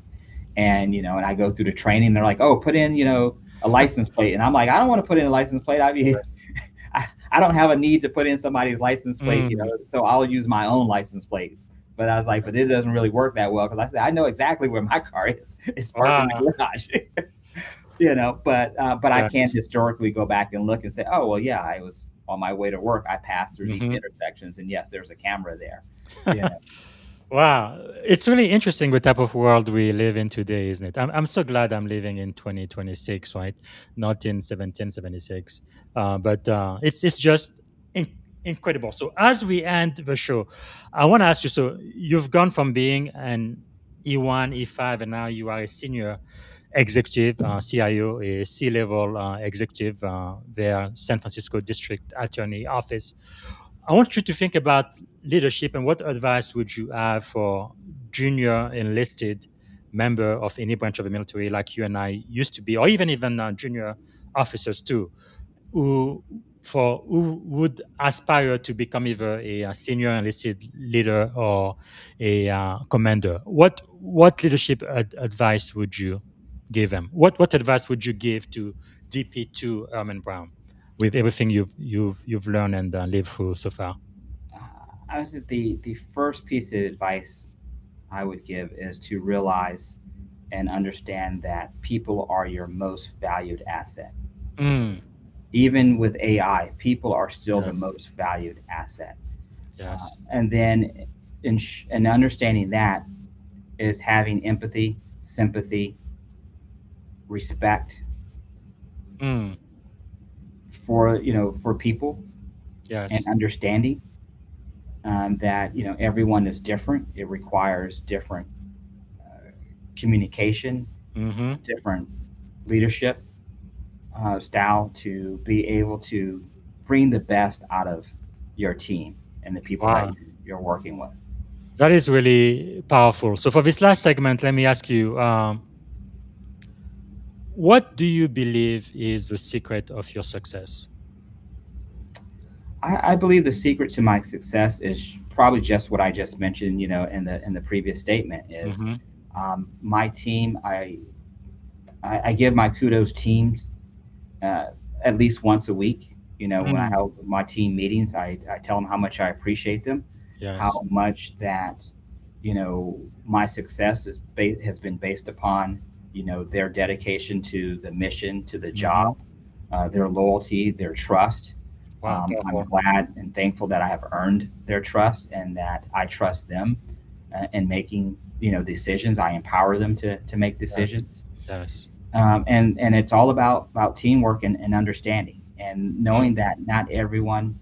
and and I go through the training. They're like, "Oh, put in a license plate," and I'm like, "I don't want to put in a license plate. I mean, Yes. I don't have a need to put in somebody's license plate, Mm, so I'll use my own license plate. But I was like, but this doesn't really work that well because I said I know exactly where my car is. It's parked in wow. the garage. But I can Yes. historically go back and look and say, oh well, yeah, I was on my way to work. I passed through these Mhm. intersections, and yes, there's a camera there. You know, Wow, it's really interesting what type of world we live in today, isn't it? I'm so glad I'm living in 2026, right? Not in 1776. But it's just incredible. So as we end the show, I want to ask you. So you've gone from being an E1, E5, and now you are a senior executive, CIO, a C-level executive, their San Francisco District Attorney Office. I want you to think about leadership and what advice would you have for junior enlisted member of any branch of the military like you and I used to be, or even junior officers too, who would aspire to become either a senior enlisted leader or a commander. What leadership advice would you give them? What advice would you give to DP2 Herman Brown with everything you've learned and lived through so far? I was the first piece of advice I would give is to realize and understand that people are your most valued asset. Mm, Even with AI, people are still the yes, most valued asset. yes. And then, in understanding that, is having empathy, sympathy, respect Mm, for people, and yes. understanding that everyone is different. It requires different communication, Mm-hmm. different leadership style to be able to bring the best out of your team and the people that Wow. you're working with. That is really powerful. So for this last segment, let me ask you, what do you believe is the secret of your success? I believe the secret to my success is probably just what I just mentioned, in the previous statement is Mm-hmm. my team. I give my kudos teams uh, at least once a week. When I Mm, have my team meetings, I tell them how much I appreciate them, yes. how much that my success has been based upon their dedication to the mission, to the Mm-hmm. job, their loyalty, their trust. Wow, I'm powerful. glad and thankful that I have earned their trust and that I trust them in making decisions. I empower them to make Yes. decisions, Yes. and it's all about teamwork and understanding and knowing Mm, that not everyone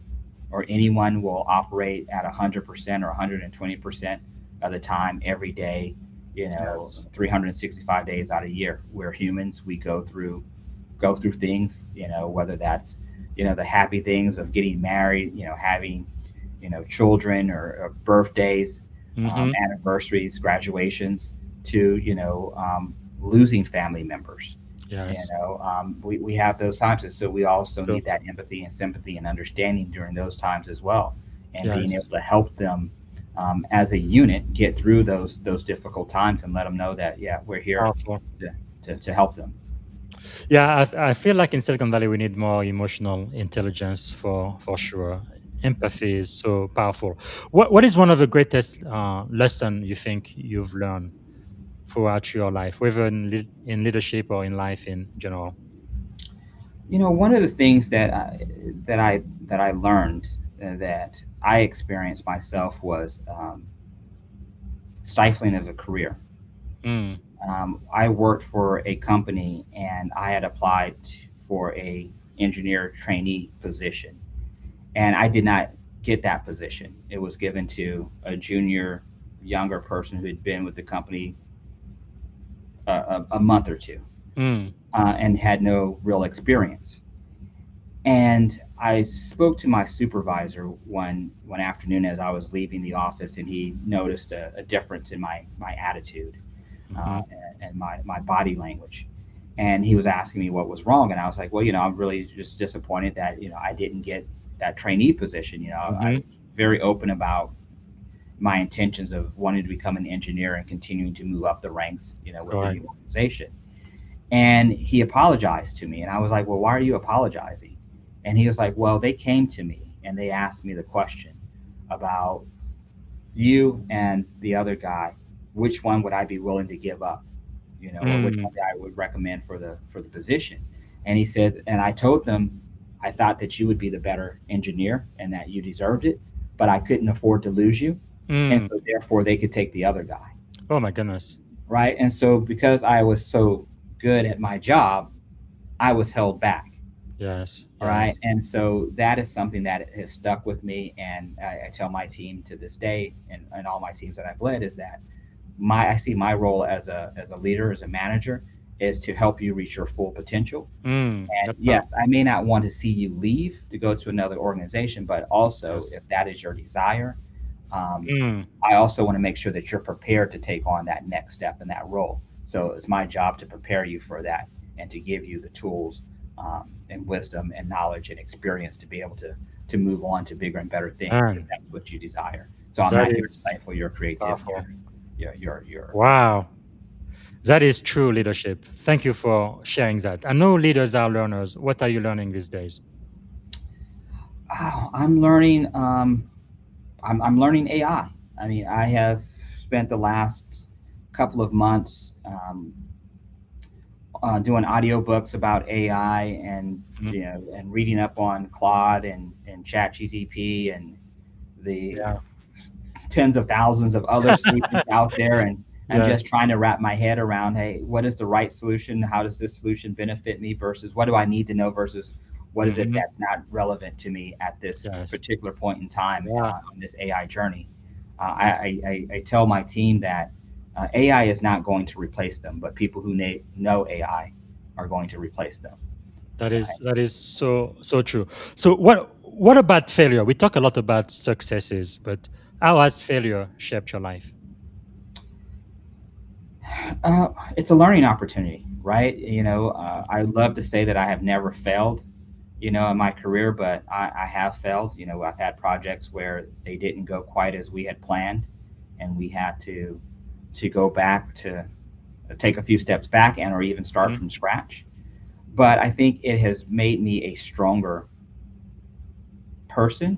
or anyone will operate at 100% or 120% of the time every day, yes. 365 days out of the year. We're humans. We go through things, whether that's the happy things of getting married, having children or birthdays, Mm-hmm. anniversaries, graduations, to losing family members. Yes. We have those times, and so we also So, need that empathy and sympathy and understanding during those times as well, and being yes. able to help them as a unit get through those difficult times and let them know that yeah, we're here Powerful. to help them. Yeah, I feel like in Silicon Valley we need more emotional intelligence for sure. Empathy is so powerful. What is one of the greatest lesson you think you've learned throughout your life, whether in leadership or in life in general? One of the things that I learned that I experienced myself was stifling of a career. Mm, I worked for a company and I had applied for a engineer trainee position, and I did not get that position. It was given to a junior, younger person who had been with the company a month or two mm, and had no real experience. And I spoke to my supervisor one afternoon as I was leaving the office, and he noticed a difference in my attitude mm-hmm. and my body language. And he was asking me what was wrong, and I was like, well, I'm really just disappointed that I didn't get that trainee position. I Mm-hmm. was very open about my intentions of wanting to become an engineer and continuing to move up the ranks, within Correct. the organization. And he apologized to me, and I was like, well, why are you apologizing? And he was like, well, they came to me and they asked me the question about you and the other guy, which one would I be willing to give up, or which Mm, one I would recommend for the position. And he says, and I told them, I thought that you would be the better engineer and that you deserved it, but I couldn't afford to lose you, and mm. so therefore they could take the other guy, Oh my goodness. right? And so because I was so good at my job, I was held back. Yes, All right. yes. And so that is something that has stuck with me. And I tell my team to this day, and all my teams that I've led, is that I see my role as a leader, as a manager, is to help you reach your full potential. And That's yes, powerful. I may not want to see you leave to go to another organization, but also Yes. if that is your desire, um, Mm, I also want to make sure that you're prepared to take on that next step in that role. So it's my job to prepare you for that and to give you the tools, and wisdom and knowledge and experience to be able to move on to bigger and better things if man, that's what you desire. So I'm that not here to is stifle your creativity powerful. or your Wow. That is true leadership. Thank you for sharing that. I know leaders are learners. What are you learning these days? Oh, I'm learning. I'm learning AI. I mean, I have spent the last couple of months, doing audiobooks about AI, and Mhm. and reading up on Claude and ChatGTP and the Yeah. tens of thousands of other solutions out there, and Yes. just trying to wrap my head around, hey, what is the right solution? How does this solution benefit me versus what do I need to know versus what is it Hmm. that's not relevant to me at this Yes. particular point in time, Yeah. on this AI journey. I tell my team that AI is not going to replace them, but people who know AI are going to replace them. That is so true. So what about failure? We talk a lot about successes, but how has failure shaped your life? It's a learning opportunity, right? I love to say that I have never failed, in my career, but I have failed. I've had projects where they didn't go quite as we had planned, and we had to go back to take a few steps back and or even start Mhm. from scratch. But I think it has made me a stronger person,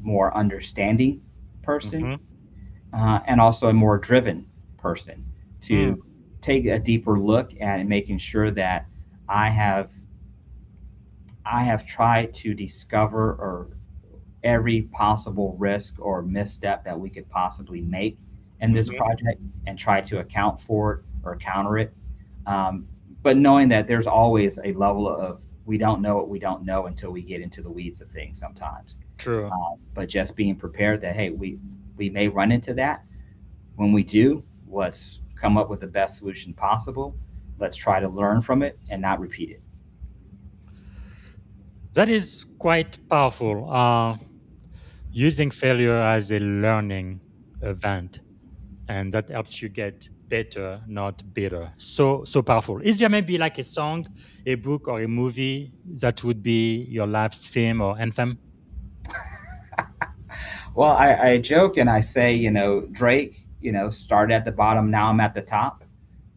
more understanding person, Mhm. and also a more driven person Mm. to take a deeper look at making sure that I have I have tried to discover or every possible risk or misstep that we could possibly make in this Mhm. project and try to account for it or counter it. Um, but knowing that there's always a level of we don't know what we don't know until we get into the weeds of things sometimes. True. But just being prepared that, hey, we may run into that. When we do, let's come up with the best solution possible. Let's try to learn from it and not repeat it. That is quite powerful. Using failure as a learning event, and that helps you get better, not bitter. So powerful. Is there maybe like a song, a book, or a movie that would be your life's theme or anthem? Well, I joke and I say, Drake, started at the bottom, now I'm at the top.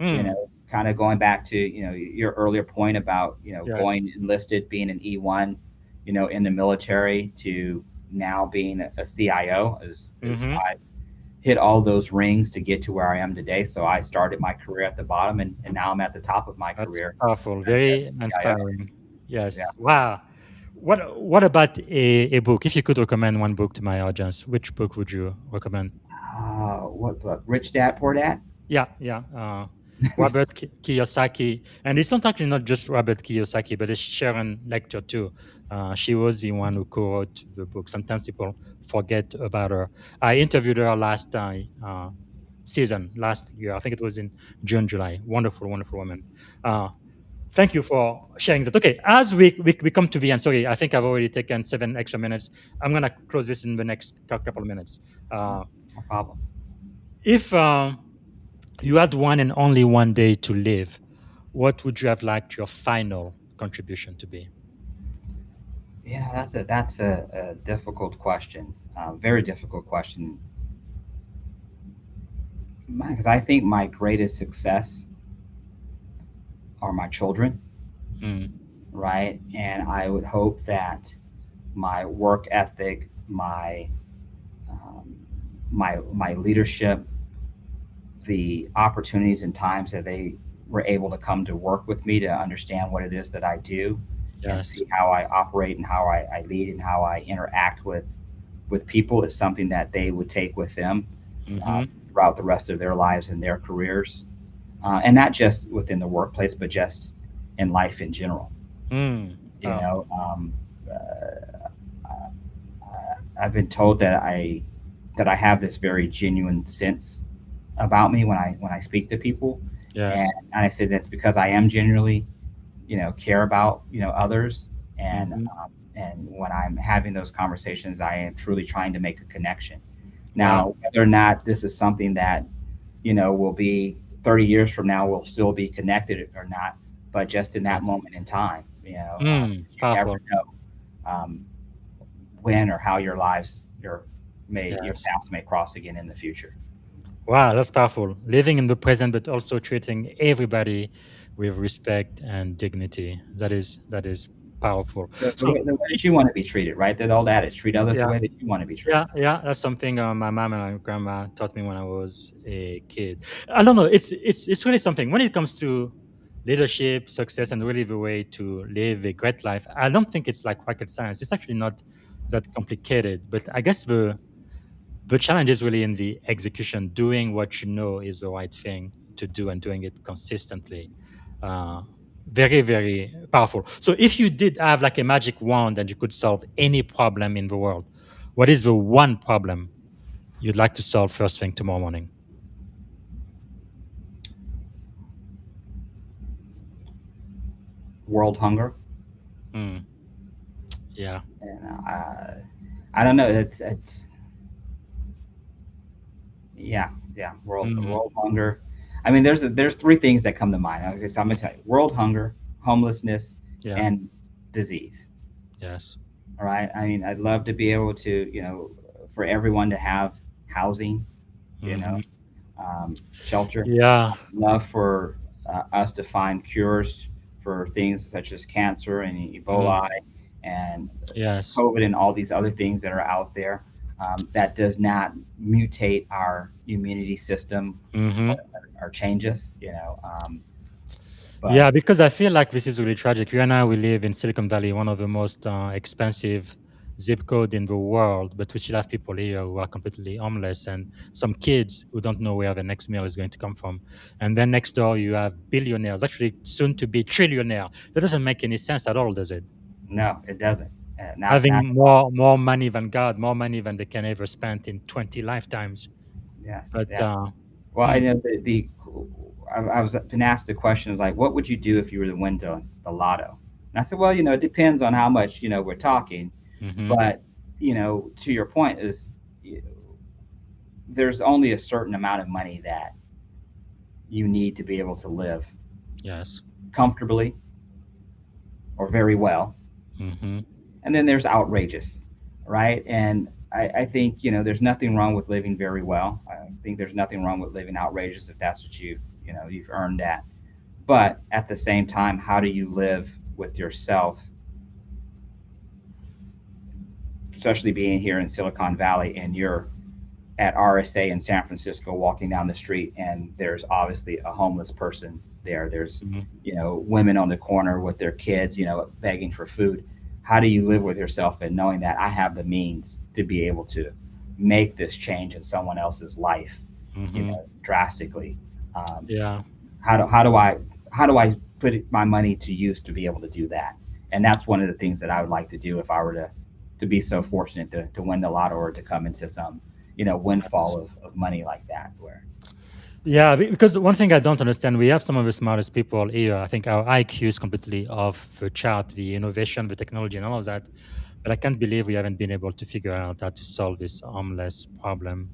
Mm, Kind of going back to your earlier point about yes. going enlisted, being an E1, in the military, to now being a CIO, as Hmm. I hit all those rings to get to where I am today. So I started my career at the bottom, and now I'm at the top of my That's career powerful. as Very a CIO. inspiring. Yeah. Yes. Wow. What about a book? If you could recommend one book to my audience, which book would you recommend? What book? Rich Dad Poor Dad. Yeah, yeah. Robert Kiyosaki, and it's not actually not just Robert Kiyosaki, but it's Sharon Lecter too. She was the one who co-wrote the book. Sometimes people forget about her. I interviewed her last season, last year. I think it was in June, July. Wonderful, wonderful woman. Uh, Thank you for sharing that. Okay, as we come to the end, sorry, I think I've already taken 7 extra minutes. I'm going to close this in the next couple of minutes. Oh, Uh, no problem. if you had one and only one day to live, what would you have liked your final contribution to be? Yeah, that's a difficult question. Very difficult question. Because I think my greatest success are my children. Mm, right? And I would hope that my work ethic, um, my leadership, the opportunities and times that they were able to come to work with me to understand what it is that I do and Yes. see how I operate and how I lead and how I interact with people is something that they would take with them uh, Mm-hmm. throughout the rest of their lives and their careers, and not just within the workplace, but just in life in general. Mm. You know, Powerful. I've been told that I have this very genuine sense about me when I speak to people, and Yes. I say that's because I am genuinely, care about others, and Mm-hmm. and when I'm having those conversations, I am truly trying to make a connection. Wow. Now, whether or not this is something that will be 30 years from now, we'll still be connected or not, but just in that Yes. moment in time, you never Powerful. know when or how your Yes. paths may cross again in the future. Wow, that's powerful. Living in the present, but also treating everybody with respect and dignity. That is powerful. So, The way that you want to be treated, right? That old adage, treat others the yeah, way that you want to be yeah, treated. yeah. That's something my mom and my grandma taught me when I was a kid. I don't know. It's really something when it comes to leadership, success, and really the way to live a great life. I don't think it's like rocket science. It's actually not that complicated. But I guess the challenge is really in the execution, doing what you know is the right thing to do and doing it consistently. Uh, Very, very powerful. So, if you did have like a magic wand and you could solve any problem in the world, what is the one problem you'd like to solve first thing tomorrow morning? World hunger, Hmm. Yeah. and I don't know. It's yeah, yeah. Hmm. World hunger. I mean, there's three things that come to mind. Okay, so I'm gonna tell you: world hunger, homelessness, Yeah. and disease. Yes. All right. I mean, I'd love to be able to, for everyone to have housing, you know, Hmm. shelter. Yeah. Love for us to find cures for things such as cancer and Hmm. Ebola and Yes. COVID and all these other things that are out there, that does not mutate our immunity system Hmm. or change us, but Yeah, because I feel like this is really tragic. You and I, we live in Silicon Valley, one of the most expensive zip code in the world, but we still have people here who are completely homeless and some kids who don't know where the next meal is going to come from. And then next door, you have billionaires, actually soon to be trillionaire. That doesn't make any sense at all, does it? no, it doesn't. Not Having more money than God, more money than they can ever spend in 20 lifetimes. yes, But yeah. Well, I hmm, know I was been asked the question is like, what would you do if you were to win the lotto? And I said, well, it depends on how much we're talking, hmm, but to your point is, y- there's only a certain amount of money that you need to be able to live yes. comfortably or very well, Hmm. and then there's outrageous, right? And I think there's nothing wrong with living very well. I think there's nothing wrong with living outrageous if that's what you've earned that. But at the same time, how do you live with yourself, especially being here in Silicon Valley and you're at RSA in San Francisco walking down the street and there's obviously a homeless person there. There's, Hmm. women on the corner with their kids, begging for food. How do you live with yourself and knowing that I have the means to be able to make this change in someone else's life, Hmm. drastically? Um, Yeah. how do I put my money to use to be able to do that? And that's one of the things that I would like to do if I were to be so fortunate to win the lotto or to come into some windfall of money like that where Yeah, because one thing I don't understand, we have some of the smartest people here. I think our IQ is completely off the chart, the innovation, the technology, and all of that. But I can't believe we haven't been able to figure out how to solve this homeless problem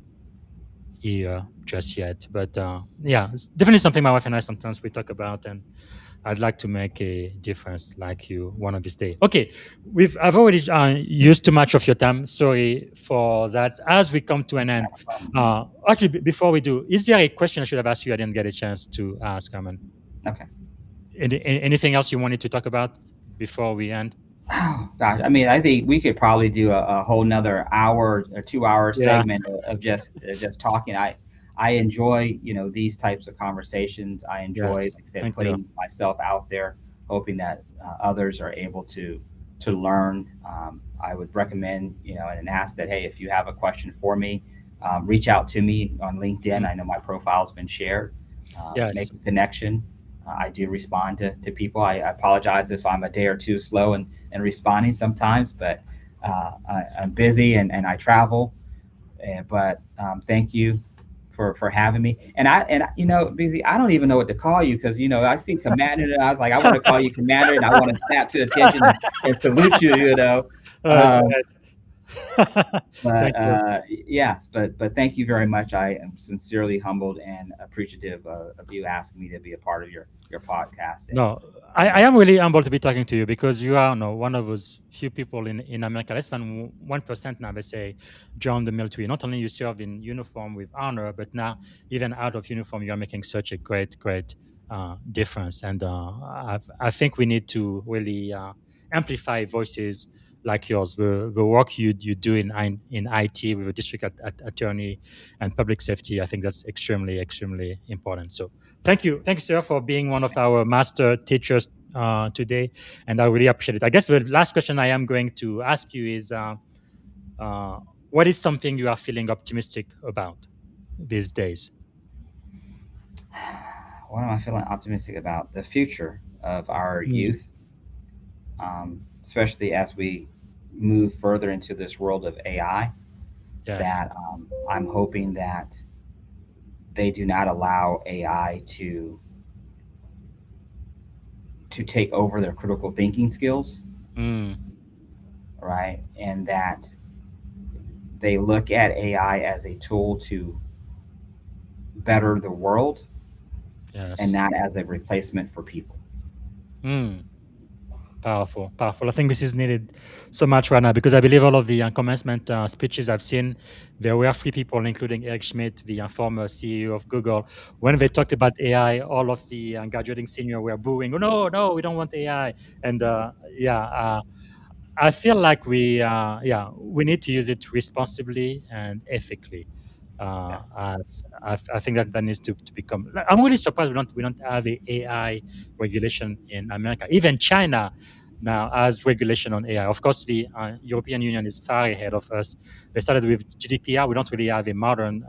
here just yet. But yeah, it's definitely something my wife and I sometimes we talk about, and I'd like to make a difference like you one of these days. Okay, I've already used too much of your time. Sorry for that. As we come to an end, actually, before we do, is there a question I should have asked you I didn't get a chance to ask, Herman? okay. Anything else you wanted to talk about? before we end? Oh gosh, I mean, I think we could probably do a whole nother hour or 2 hour Yeah. segment of just talking. I enjoy, these types of conversations. I enjoy, Yes. like I said, Thank you. putting myself out there, hoping that others are able to learn. I would recommend, and ask that, hey, if you have a question for me, reach out to me on LinkedIn. Mm. I know my profile's been shared. Make Yes. a connection. I do respond to people. I apologize if I'm a day or two slow and responding sometimes, but I'm busy and I travel. But thank you for having me. And busy. I don't even know what to call you because I see Commander and I was like, I want to call you Commander and I want to snap to attention and salute you. It's Um, great. but Thank you. yes, but thank you very much. I am sincerely humbled and appreciative of you asking me to be a part of your podcast. And No, I am really humbled to be talking to you because you are no, one of those few people in America, less than 1% now, they say, join the military. Not only you serve in uniform with honor, but now even out of uniform, you are making such a great difference. And I think we need to really amplify voices like yours, the work you do in IT with the district attorney and public safety. I think that's extremely important. So thank you, sir, for being one of our master teachers today, and I really appreciate it. I guess the last question I am going to ask you is, uh, what is something you are feeling optimistic about these days? what am I feeling optimistic about? The future of our Mm, youth, especially as we move further into this world of AI. yes. That I'm hoping that they do not allow AI to take over their critical thinking skills, Mm, right? And that they look at AI as a tool to better the world and yes. not as a replacement for people. Mm. Powerful, powerful. I think this is needed so much right now because I believe all of the commencement speeches I've seen, there were three people, including Eric Schmidt, the former CEO of Google. When they talked about AI, all of the graduating senior were booing. Oh, no, no, we don't want AI. And I feel like we need to use it responsibly and ethically. Yeah. I think that needs to become. I'm really surprised we don't have the AI regulation in America. Even China now has regulation on AI. Of course, the European Union is far ahead of us. They started with GDPR. We don't really have a modern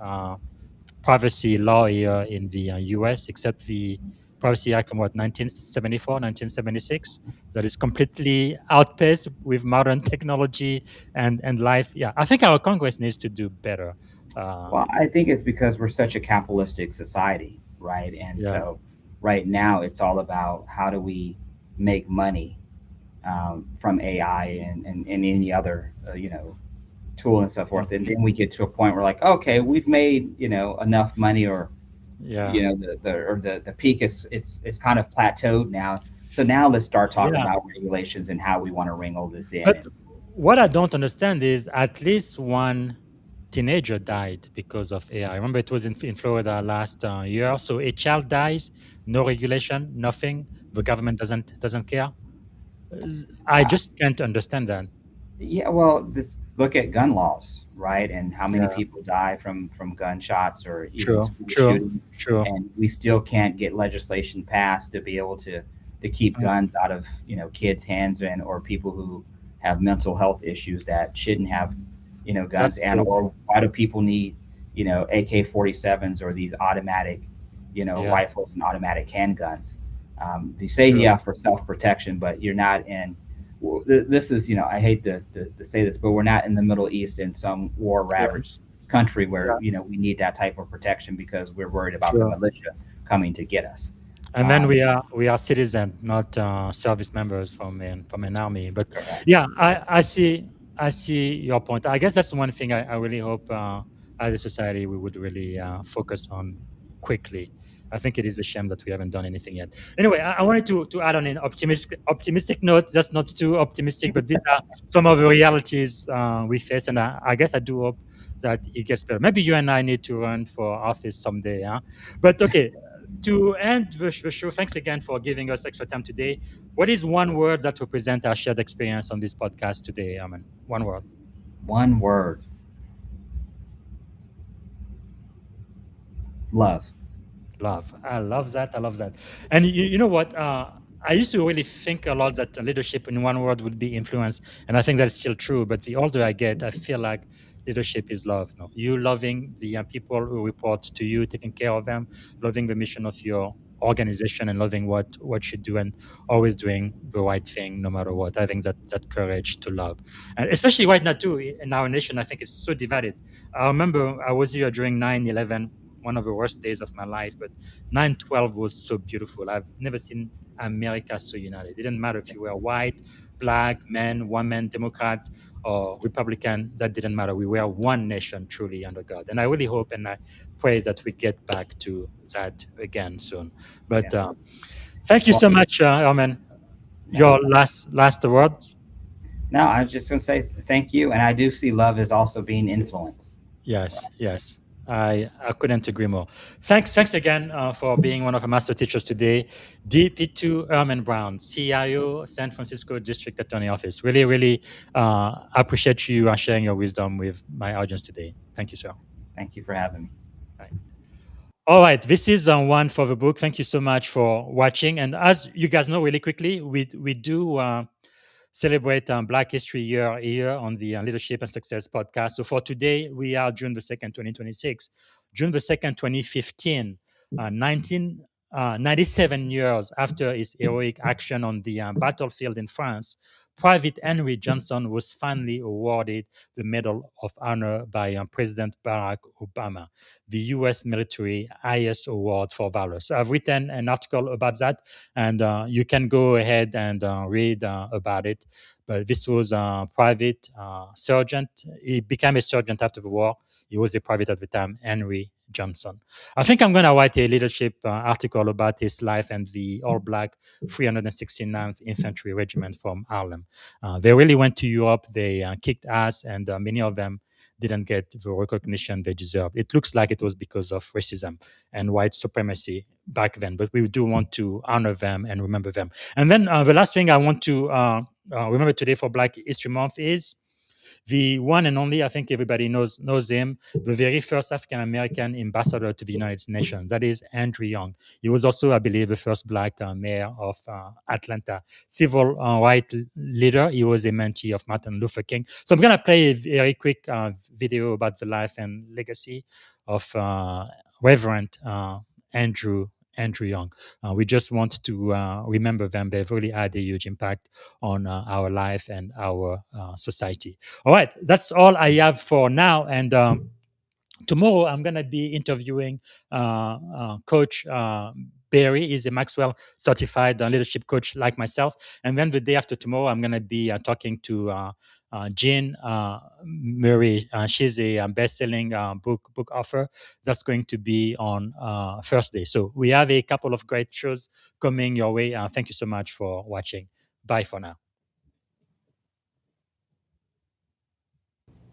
privacy law here in the US, except the Privacy Act from what 1974, 1976, that is completely outpaced with modern technology and life. Yeah, I think our Congress needs to do better. Uh, Well, I think it's because we're such a capitalistic society, right? And yeah, so right now it's all about how do we make money from AI and any other, tool and so forth. And then we get to a point where like, okay, we've made, enough money or, yeah, the peak is kind of plateaued now. So now let's start talking yeah. about regulations and how we want to wrangle this in. But And what I don't understand is at least one teenager died because of AI. I remember it was in Florida last year. So a child dies, no regulation, nothing. The government doesn't care. I uh, just can't understand that. yeah, well, just look at gun laws, right? And how many Yeah, people die from gunshots or even true, school true, shootings, true. and we still can't get legislation passed to be able to keep Mm, guns out of kids' hands and or people who have mental health issues that shouldn't have guns. that's And crazy. or why do people need AK-47s or these automatic Yeah, rifles and automatic handguns? They say true. yeah for self protection, but you're not in. This is, I hate to say this, but we're not in the Middle East in some war Yeah, ravaged country where yeah, we need that type of protection because we're worried about the true. militia coming to get us. And then Um, we are citizens, not service members from an army. But correct. yeah, I see your point. I guess that's one thing I really hope as a society we would really focus on quickly. I think it is a shame that we haven't done anything yet. Anyway, I wanted to add on an optimistic note. That's not too optimistic, but these are some of the realities we face, and I guess I do hope that it gets better. Maybe you and I need to run for office someday, huh? But okay, To end the show, thanks again for giving us extra time today. What is one word that represents our shared experience on this podcast today, Herman? One word. One word: love. Love. I love that. I love that. And you know what? I used to really think a lot that leadership in one word would be influence. And I think that's still true. But the older I get, I feel like leadership is love. No? You loving the people who report to you, taking care of them, loving the mission of your organization and loving what you do and always doing the right thing no matter what. I think that courage to love. And especially right now too, in our nation, I think it's so divided. I remember I was here during 9/11, one of the worst days of my life, but 9/12 was so beautiful. I've never seen America so united. It didn't matter if you were white, black, man, woman, Democrat, or Republican. That didn't matter. We were one nation truly under God. And I really hope and I pray that we get back to that again soon. But thank you so much, Herman. Your last words? No, I was just going to say thank you. And I do see love as also being influence. Yes, yes. I couldn't agree more. Thanks again for being one of our master teachers today. DP2 Herman Brown, CIO, San Francisco District Attorney Office. Really, really appreciate you sharing your wisdom with my audience today. Thank you, sir. Thank you for having me. All right, this is one for the book. Thank you so much for watching. And as you guys know, really quickly, we do celebrate Black History Year here on the Leadership and Success podcast. So for today, we are June the 2nd, 2026. June the 2nd, 2015, 97 years after his heroic action on the battlefield in France, Private Henry Johnson was finally awarded the Medal of Honor by President Barack Obama, the U.S. military highest award for valor. So I've written an article about that, and you can go ahead and read about it. But this was a private sergeant. He became a sergeant after the war. He was a private at the time, Henry Johnson. I think I'm going to write a leadership article about his life and the all-black 369th Infantry Regiment from Harlem. They really went to Europe. They kicked ass, and many of them didn't get the recognition they deserved. It looks like it was because of racism and white supremacy back then, but we do want to honor them and remember them. And then the last thing I want to remember today for Black History Month is the one and only, I think everybody knows him, the very first African-American ambassador to the United Nations. That is Andrew Young. He was also, I believe, the first Black mayor of Atlanta. Civil rights leader. He was a mentee of Martin Luther King. So I'm going to play a very quick video about the life and legacy of Reverend Andrew Young. We just want to remember them. They've really had a huge impact on our life and our society. All right, that's all I have for now. And tomorrow I'm going to be interviewing Coach Barry. He's a Maxwell certified leadership coach like myself. And then the day after tomorrow, I'm going to be talking to Jean Murray. She's a best-selling book author. That's going to be on Thursday. So we have a couple of great shows coming your way. Thank you so much for watching. Bye for now.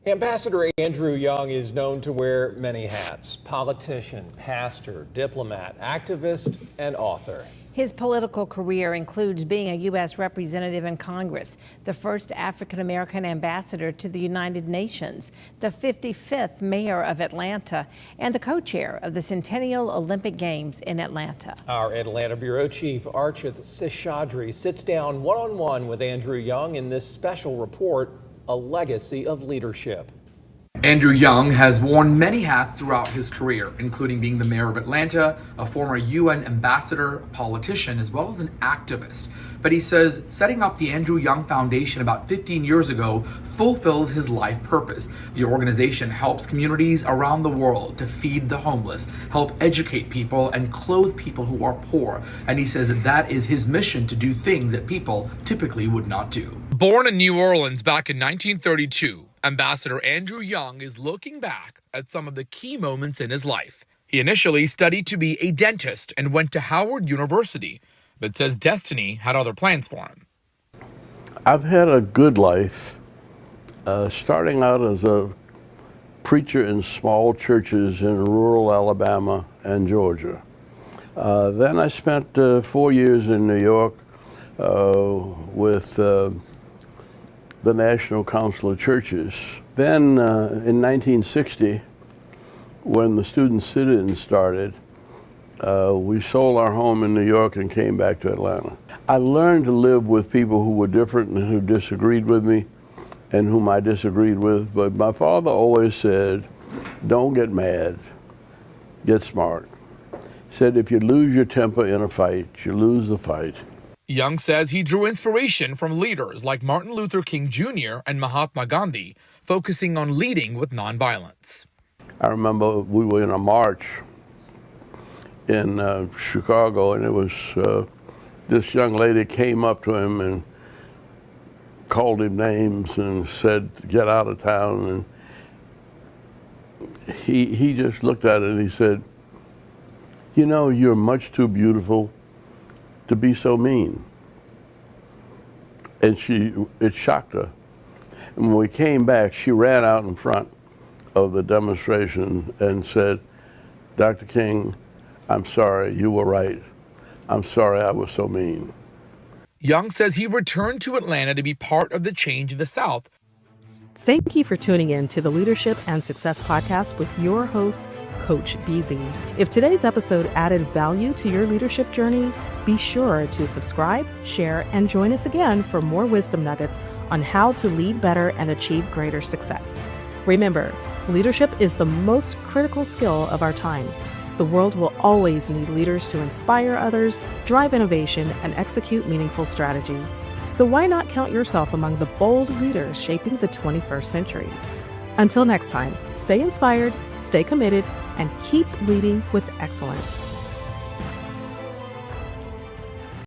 Ambassador Andrew Young is known to wear many hats: politician, pastor, diplomat, activist, and author. His political career includes being a U.S. representative in Congress, the first African-American ambassador to the United Nations, the 55th mayor of Atlanta, and the co-chair of the Centennial Olympic Games in Atlanta. Our Atlanta Bureau Chief Archith Seshadri sits down one-on-one with Andrew Young in this special report, A Legacy of Leadership. Andrew Young has worn many hats throughout his career, including being the mayor of Atlanta, a former UN ambassador, a politician, as well as an activist. But he says setting up the Andrew Young Foundation about 15 years ago fulfills his life purpose. The organization helps communities around the world to feed the homeless, help educate people, and clothe people who are poor. And he says that is his mission, to do things that people typically would not do. Born in New Orleans back in 1932, Ambassador Andrew Young is looking back at some of the key moments in his life. He initially studied to be a dentist and went to Howard University, but says destiny had other plans for him. I've had a good life, starting out as a preacher in small churches in rural Alabama and Georgia. Then I spent 4 years in New York with the National Council of Churches. Then in 1960, when the student sit-in started, we sold our home in New York and came back to Atlanta. I learned to live with people who were different and who disagreed with me and whom I disagreed with. But my father always said, don't get mad, get smart. He said, if you lose your temper in a fight, you lose the fight. Young says he drew inspiration from leaders like Martin Luther King Jr. and Mahatma Gandhi, focusing on leading with nonviolence. I remember we were in a march in Chicago, and it was this young lady came up to him and called him names and said, get out of town. And he just looked at it and he said, you know, you're much too beautiful to be so mean. And it shocked her. And when we came back, she ran out in front of the demonstration and said, Dr. King, I'm sorry, you were right. I'm sorry I was so mean. Young says he returned to Atlanta to be part of the change in the South. Thank you for tuning in to the Leadership and Success Podcast with your host, Coach BZ. If today's episode added value to your leadership journey, be sure to subscribe, share, and join us again for more wisdom nuggets on how to lead better and achieve greater success. Remember, leadership is the most critical skill of our time. The world will always need leaders to inspire others, drive innovation, and execute meaningful strategy. So why not count yourself among the bold leaders shaping the 21st century? Until next time, stay inspired, stay committed, and keep leading with excellence.